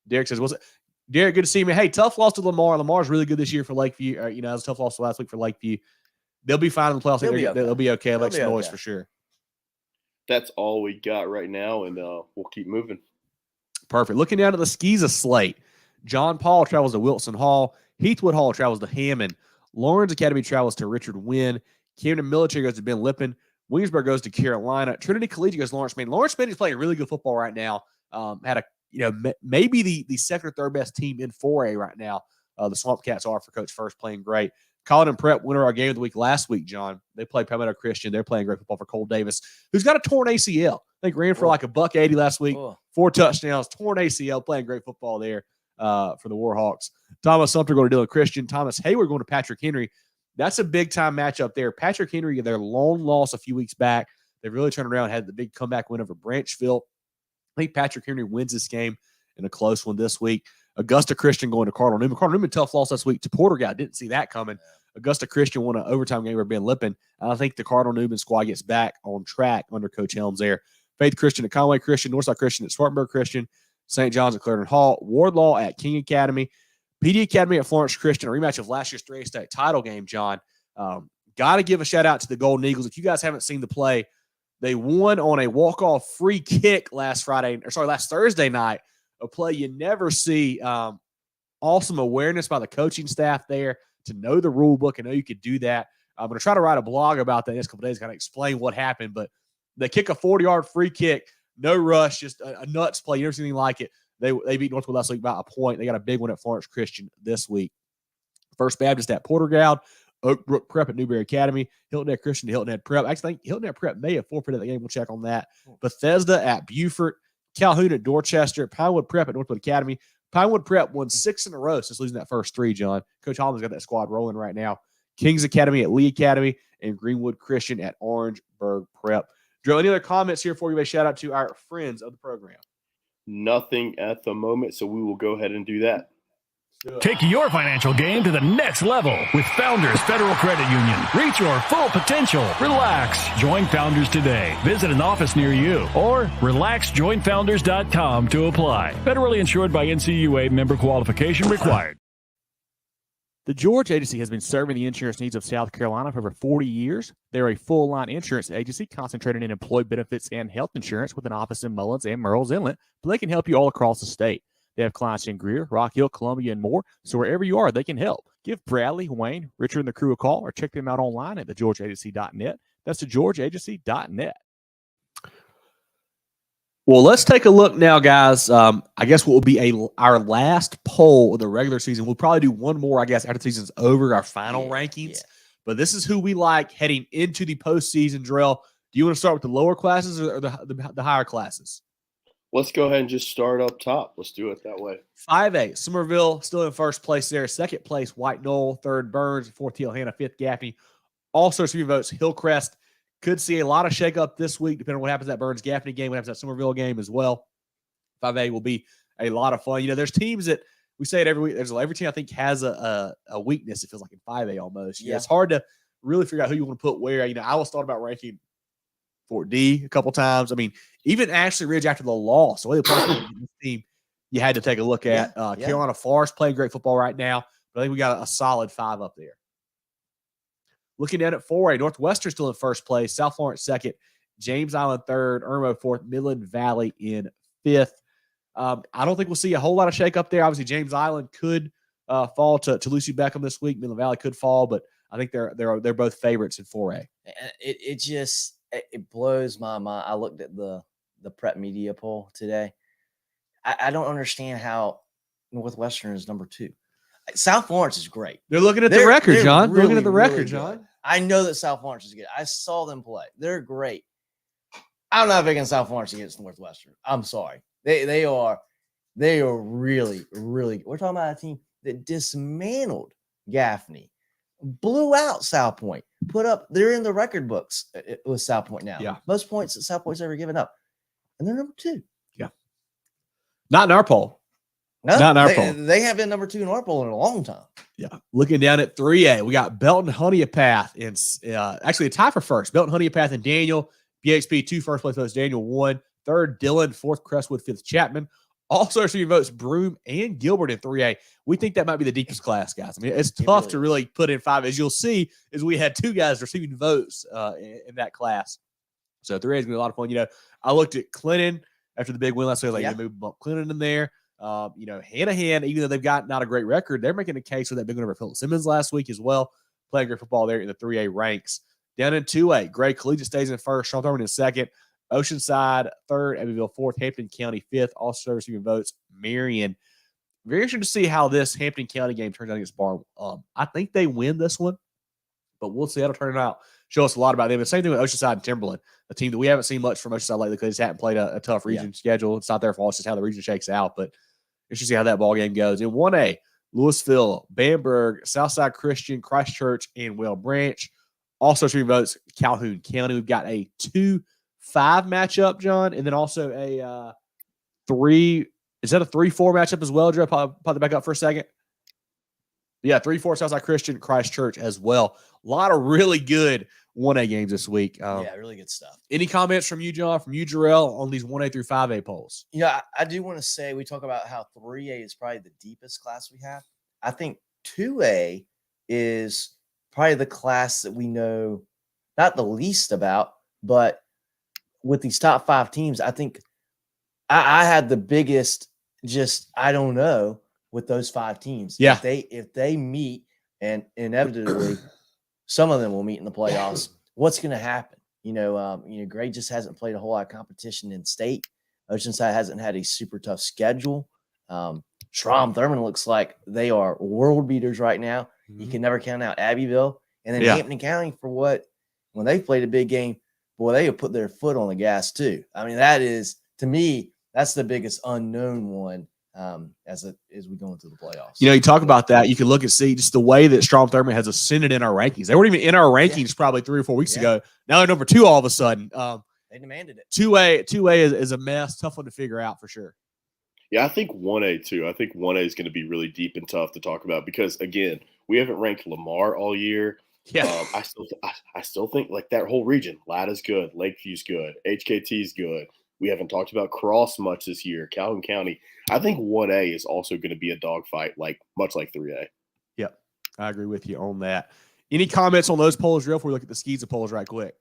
Derek says, Derek, good to see me. Hey, tough loss to Lamar. Lamar's really good this year for Lakeview. It was a tough loss last week for Lakeview. They'll be fine in the playoffs. They'll be okay. They'll make some noise for sure. That's all we got right now, and we'll keep moving. Perfect. Looking down at the SCISA slate, John Paul travels to Wilson Hall. Heathwood Hall travels to Hammond. Lawrence Academy travels to Richard Wynn. Camden Military goes to Ben Lippin. Williamsburg goes to Carolina. Trinity Collegiate goes to Lawrence Main. Lawrence Main is playing really good football right now. Had maybe the second or third best team in 4A right now. The Swamp Cats are for Coach First, playing great. Colin and Prep winner our game of the week last week, John. They played Palmetto Christian. They're playing great football for Cole Davis, who's got a torn ACL. I think ran for like $180 last week, 4 touchdowns, torn ACL, playing great football there for the Warhawks. Thomas Sumter going to Dillon Christian. Thomas Hayward going to Patrick Henry. That's a big-time matchup there. Patrick Henry, their long loss a few weeks back, they really turned around, had the big comeback win over Branchville. I think Patrick Henry wins this game in a close one this week. Augusta Christian going to Cardinal Newman. Cardinal Newman, tough loss last week to Porter Guy. Didn't see that coming. Augusta Christian won an overtime game over Ben Lippin. I think the Cardinal Newman squad gets back on track under Coach Helms there. Faith Christian at Conway Christian, Northside Christian at Spartanburg Christian, St. John's at Clarendon Hall, Wardlaw at King Academy, PD Academy at Florence Christian, a rematch of last year's 3A state title game, John. Got to give a shout-out to the Golden Eagles. If you guys haven't seen the play, they won on a walk-off free kick last Thursday night, a play you never see. Awesome awareness by the coaching staff there to know the rule book and know you could do that. I'm going to try to write a blog about that in the next couple of days, kind of explain what happened. But they kick a 40-yard free kick, no rush, just a nuts play. You never seen anything like it. They beat Northwood last week by a point. They got a big one at Florence Christian this week. First Baptist at Portergoud, Oak Brook Prep at Newberry Academy, Hilton Head Christian to Hilton Head Prep. I actually think Hilton Head Prep may have forfeited that game. We'll check on that. Bethesda at Beaufort, Calhoun at Dorchester, Pinewood Prep at Northwood Academy. Pinewood Prep won 6 in a row since losing that first 3, John. Coach Holland's got that squad rolling right now. Kings Academy at Lee Academy and Greenwood Christian at Orangeburg Prep. Drew, any other comments here before we give a shout-out to our friends of the program? Nothing at the moment, so we will go ahead and do that. Take your financial game to the next level with Founders Federal Credit Union. Reach your full potential. Relax. Join Founders today. Visit an office near you or relaxjoinfounders.com to apply. Federally insured by NCUA, member qualification required. The George Agency has been serving the insurance needs of South Carolina for over 40 years. They're a full-line insurance agency concentrated in employee benefits and health insurance with an office in Mullins and Murrells Inlet, but they can help you all across the state. They have clients in Greer, Rock Hill, Columbia, and more, so wherever you are, they can help. Give Bradley, Wayne, Richard, and the crew a call or check them out online at thegeorgeagency.net. That's thegeorgeagency.net. Well, let's take a look now, guys. I guess what will be our last poll of the regular season. We'll probably do one more, I guess, after the season's over, our final rankings. Yeah. But this is who we like heading into the postseason drill. Do you want to start with the lower classes or the higher classes? Let's go ahead and just start up top. Let's do it that way. 5A, Summerville still in first place there. Second place, White Knoll. Third, Byrnes. Fourth, Teal-Hanna. Fifth, Gaffney. Also, a few votes, Hillcrest. Could see a lot of shakeup this week, depending on what happens at Byrnes Gaffney game, what happens at Summerville game as well. 5A will be a lot of fun. You know, there's teams that we say it every week. Every team I think has a weakness. It feels like in 5A almost. Yeah, it's hard to really figure out who you want to put where. You know, I was thought about ranking Fort D a couple times. I mean, even Ashley Ridge after the loss, the way they played this team, you had to take a look at. Carolina Forest playing great football right now, but I think we got a solid 5 up there. Looking down at 4A, Northwestern still in first place, South Florence second, James Island third, Irmo fourth, Midland Valley in fifth. I don't think we'll see a whole lot of shake up there. Obviously, James Island could fall to Lucy Beckham this week. Midland Valley could fall, but I think they're both favorites in 4A. It blows my mind. I looked at the prep media poll today. I don't understand how Northwestern is number 2. South Florence is great. They're looking at the record, John. They're looking at the record, John. I know that South Florence is good. I saw them play. They're great. I'm not picking South Florence against Northwestern. I'm sorry. They are really, really. We're talking about a team that dismantled Gaffney, blew out South Point, they're in the record books with South Point now. Yeah. Most points that South Point's ever given up. And they're number 2. Yeah. Not in our poll. No, not in our poll. They have been number 2 in our poll in a long time. Yeah. Looking down at 3A, we got Belton Honeypath in actually a tie for first. Belton Honeypath and Daniel. BXP 2 first place votes. Daniel 1. Third, Dillon. Fourth, Crestwood. Fifth, Chapman. Also receiving votes, Broome and Gilbert in 3A. We think that might be the deepest class, guys. I mean, it's tough to really put in 5. As you'll see, is we had 2 guys receiving votes in that class. So 3A is going to be a lot of fun. I looked at Clinton after the big win last week. I was like, move Clinton in there. Hanahan, even though they've got not a great record, they're making a case with that big win over Philip Simmons last week as well. Playing great football there in the 3A ranks. Down in 2A, Gray Collegiate stays in first, Sean Thurman in second, Oceanside third, Abbeville fourth, Hampton County fifth. Also receiving votes, Marion. Very interesting to see how this Hampton County game turns out against Barn. I think they win this one, but we'll see how it'll turn out. Show us a lot about them. The same thing with Oceanside and Timberland, a team that we haven't seen much from Oceanside lately because they just haven't played a tough region schedule. It's not their fault. It's just how the region shakes out. But you should see how that ball game goes. In 1A, Louisville, Bamberg, Southside Christian, Christchurch, and Well Branch. Also receiving votes, Calhoun County. We've got a 2-5 matchup, John, and then also a 3. Is that a 3-4 matchup as well, Joe? Pop that back up for a second. Yeah, 3-4 Southside Christian, Christchurch as well. A lot of really good 1A games this week. Really good stuff. Any comments from you, John, from you, Jarrell, on these 1A through 5A polls? I do want to say we talk about how 3A is probably the deepest class we have. I think 2A is probably the class that we know not the least about, but with these top 5 teams, I think I had the biggest I don't know with those 5 teams. Yeah. If they meet, and inevitably some of them will meet in the playoffs, what's going to happen? Gray just hasn't played a whole lot of competition in state. Oceanside hasn't had a super tough schedule. Strom Thurman looks like they are world beaters right now. Mm-hmm. You can never count out Abbeville. And then Hampton County when they played a big game, boy, they have put their foot on the gas too. I mean, that is, to me, that's the biggest unknown one as we go into the playoffs. You talk about that. You can look and see just the way that Strom Thurman has ascended in our rankings. They weren't even in our rankings probably 3 or 4 weeks ago. Now they're number 2 all of a sudden. They demanded it. 2A is a mess. Tough one to figure out for sure. Yeah, I think 1A too. I think 1A is going to be really deep and tough to talk about because, again, we haven't ranked Lamar all year. Yeah, I still think like that whole region, Latta's good, Lakeview's good, HKT's good. We haven't talked about Cross much this year, Calhoun County. I think 1A is also going to be a dogfight, much like 3A. Yep, I agree with you on that. Any comments on those polls, real before we look at the SCISA polls right quick?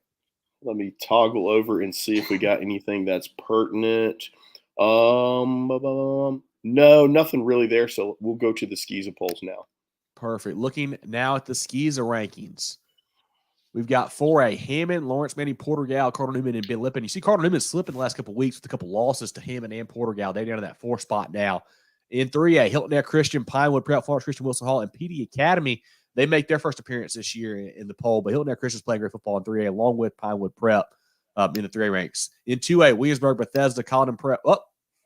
Let me toggle over and see if we got anything that's pertinent. No, nothing really there. So we'll go to the SCISA polls now. Perfect. Looking now at the SCISA rankings. We've got 4A, Hammond, Lawrence, Manny, Porter-Gal, Cardinal Newman, and Ben Lippin. You see Cardinal Newman slipping the last couple of weeks with a couple losses to Hammond and Porter-Gal. They're down to that 4th spot now. In 3A, Hilton Air Christian, Pinewood Prep, Florence Christian, Wilson Hall, and PD Academy. They make their first appearance this year in the poll, but Hilton Air Christian's playing great football in 3A, along with Pinewood Prep in the 3A ranks. In 2A, Williamsburg, Bethesda, Collin and Prep. Oh,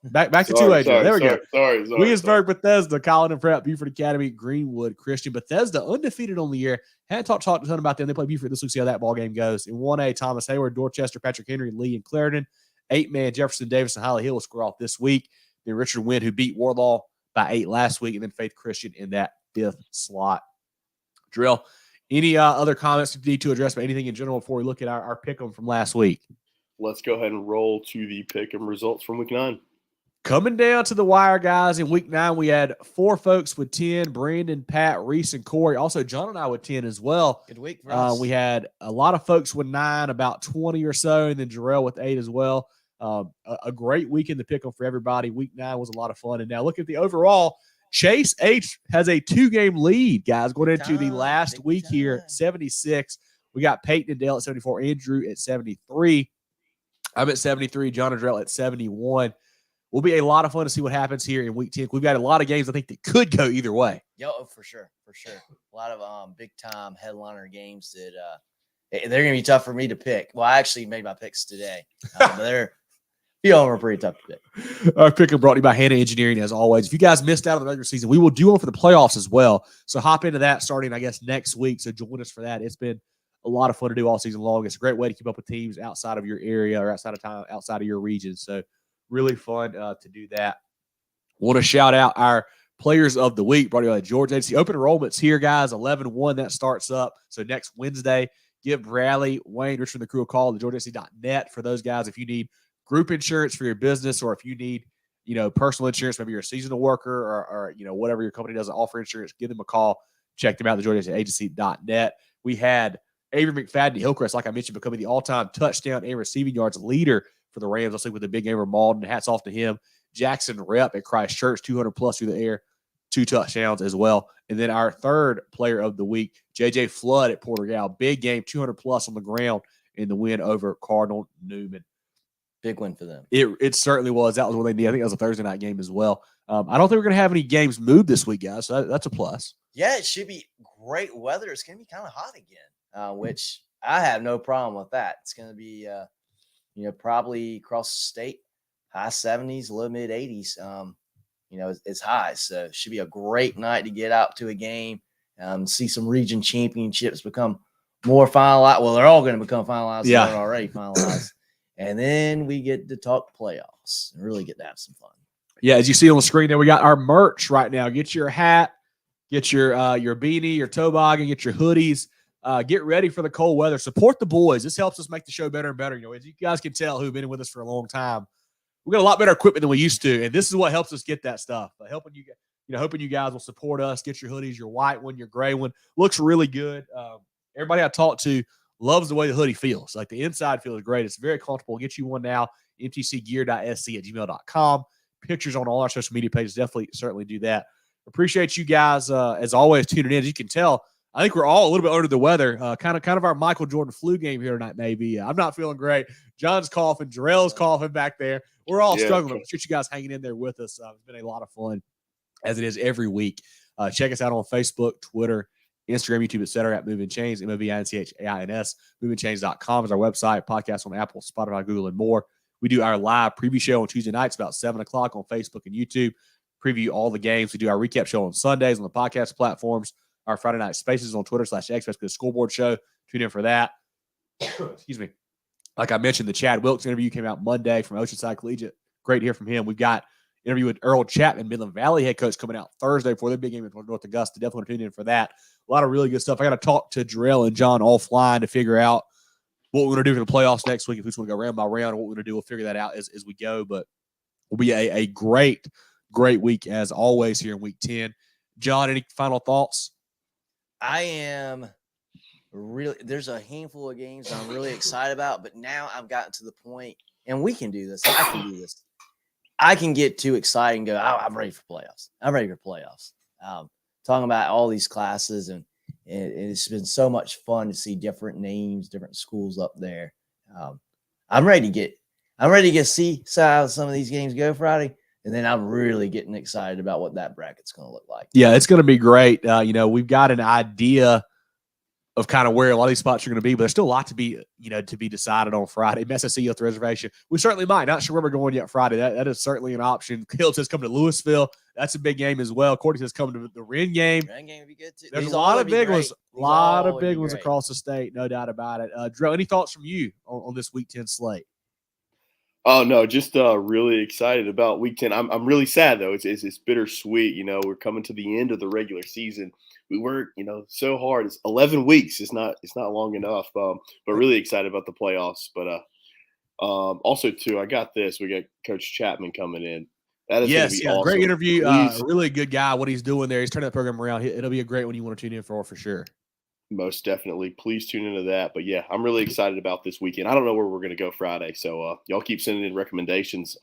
back to 2A. There we go. Sorry. Williamsburg, Bethesda, Collin and Prep, Buford Academy, Greenwood, Christian. Bethesda, undefeated on the year. Hadn't talked a ton about them. They play Buford this week. See how that ball game goes. In 1A, Thomas Hayward, Dorchester, Patrick Henry, Lee, and Clarendon. 8-man, Jefferson, Davis, and Holly Hill will score off this week. Then Richard Wynn, who beat Warlaw by 8 last week, and then Faith Christian in that 5th slot. Drill, any other comments you need to address about anything in general before we look at our pick-em from last week? Let's go ahead and roll to the pick-em results from week 9. Coming down to the wire, guys, in week 9, we had 4 folks with 10, Brandon, Pat, Reese, and Corey. Also, John and I with 10 as well. Good week for us. We had a lot of folks with 9, about 20 or so, and then Jarrell with 8 as well. A great week in the pick'em for everybody. Week 9 was a lot of fun. And now look at the overall. Chase H has a 2-game lead, guys, going into the last week here, 76. We got Peyton and Dale at 74, Andrew at 73. I'm at 73, John and Jarrell at 71. Will be a lot of fun to see what happens here in week 10. We've got a lot of games I think that could go either way. For sure. A lot of big-time headliner games that they're going to be tough for me to pick. Well, I actually made my picks today, but they're few of them are pretty tough to pick. Our pick brought to you by Hannah Engineering, as always. If you guys missed out on the regular season, we will do one for the playoffs as well. So hop into that starting, I guess, next week. So join us for that. It's been a lot of fun to do all season long. It's a great way to keep up with teams outside of your area or outside of town, outside of your region. So really fun to do that. Want to shout out our players of the week brought to you by George Agency. Open enrollment's here, guys. 11-1, that starts up. So next Wednesday, give Bradley, Wayne, Richard, and the crew a call at georgeagency.net for those guys. If you need group insurance for your business or if you need personal insurance, maybe you're a seasonal worker or whatever your company doesn't offer insurance, give them a call. Check them out at thegeorgiaagency.net. We had Avery McFadden Hillcrest, like I mentioned, becoming the all-time touchdown and receiving yards leader for the Rams. Let's see with the big game of Malden. Hats off to him. Jackson Rep at Christchurch, 200+ through the air, 2 touchdowns as well. And then our third player of the week, J.J. Flood at Porter-Gaud. Big game, 200+ on the ground in the win over Cardinal Newman. Big win for them. It certainly was. That was what they needed. I think that was a Thursday night game as well. I don't think we're going to have any games moved this week, guys. So that's a plus. Yeah, it should be great weather. It's going to be kind of hot again, which I have no problem with that. It's going to be, probably across the state, high 70s, low mid 80s. It's high. So it should be a great night to get out to a game, see some region championships become more finalized. Well, they're all going to become finalized. Yeah. They're already finalized. And then we get to talk playoffs and really get to have some fun. Yeah, as you see on the screen there, we got our merch right now. Get your hat, get your beanie, your toboggan, get your hoodies. Get ready for the cold weather. Support the boys. This helps us make the show better and better. As you guys can tell who've been with us for a long time, we got a lot better equipment than we used to, and this is what helps us get that stuff. Hoping you guys will support us. Get your hoodies, your white one, your gray one. Looks really good. Everybody I talked to loves the way the hoodie feels. Like the inside feels great. It's very comfortable. Get you one now. mtcgear.sc@gmail.com. Pictures on all our social media pages. Certainly do that. Appreciate you guys as always tuning in. As you can tell, I think we're all a little bit under the weather. Kind of our Michael Jordan flu game here tonight. Maybe I'm not feeling great. John's coughing. Jarrell's coughing back there. We're all struggling. Appreciate you guys hanging in there with us. It's been a lot of fun, as it is every week. Check us out on Facebook, Twitter, Instagram, YouTube, etc. at Movin Chains, MOVINCHAINS. MovinChains.com is our website. Podcast on Apple, Spotify, Google, and more. We do our live preview show on Tuesday nights about 7 o'clock on Facebook and YouTube. Preview all the games. We do our recap show on Sundays on the podcast platforms. Our Friday night spaces on Twitter /Xmas, the scoreboard show. Tune in for that. Excuse me. Like I mentioned, the Chad Wilkes interview came out Monday from Oceanside Collegiate. Great to hear from him. We've got an interview with Earl Chapman, Midland Valley head coach, coming out Thursday before the big game in North Augusta. Definitely want to tune in for that. A lot of really good stuff. I got to talk to Jarrell and John offline to figure out what we're going to do for the playoffs next week. If we just want to go round by round, what we're going to do, we'll figure that out as we go. But will be a great week as always here in week 10. John, any final thoughts? I am really, there's a handful of games I'm really excited about, but now I've gotten to the point, and we can do this. I can do this. I can get too excited and go, I'm ready for playoffs. I'm ready for playoffs. Talking about all these classes, and it's been so much fun to see different names, different schools up there. I'm ready to see how some of these games go Friday. And then I'm really getting excited about what that bracket's going to look like. Yeah, it's going to be great. We've got an idea of kind of where a lot of these spots are going to be, but there's still a lot to be decided on Friday. SSC at the reservation. We certainly might. Not sure where we're going yet Friday. That is certainly an option. Caleb says come to Louisville. That's a big game as well. Courtney says come to the Wren game. Wren game would be good too. There's a lot of big ones. A lot of big ones across the state, no doubt about it. Drew, any thoughts from you on this Week 10 slate? Oh, no, just really excited about Week 10. I'm really sad, though. It's bittersweet. We're coming to the end of the regular season. We worked, so hard. It's 11 weeks. It's not long enough. But really excited about the playoffs. But also, too, I got this. We got Coach Chapman coming in. That is going to be awesome. Great interview. Really good guy. What he's doing there. He's turning that program around. It'll be a great one you want to tune in for sure. Most definitely. Please tune into that. But, yeah, I'm really excited about this weekend. I don't know where we're going to go Friday. So, y'all keep sending in recommendations.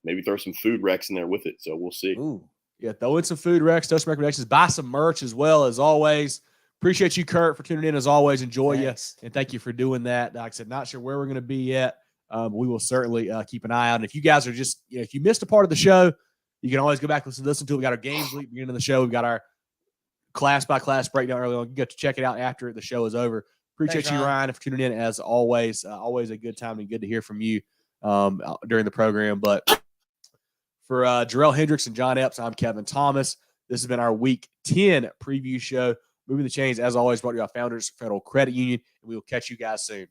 Maybe throw some food recs in there with it. So, we'll see. Ooh. Yeah, throw in some food recs, throw some recommendations. Buy some merch as well, as always. Appreciate you, Kurt, for tuning in as always. Enjoy you. And thank you for doing that. Like I said, not sure where we're going to be yet. We will certainly keep an eye out. And if you guys are just, if you missed a part of the show, you can always go back and listen to it. We got our games lead beginning of the show. We've got our class-by-class breakdown early on. You get to check it out after the show is over. Appreciate you, Ryan, for tuning in as always. Always a good time and good to hear from you during the program. But for Jarrell Hendricks and John Epps, I'm Kevin Thomas. This has been our Week 10 preview show. Moving the Chains, as always, brought to you by Founders Federal Credit Union. And we will catch you guys soon.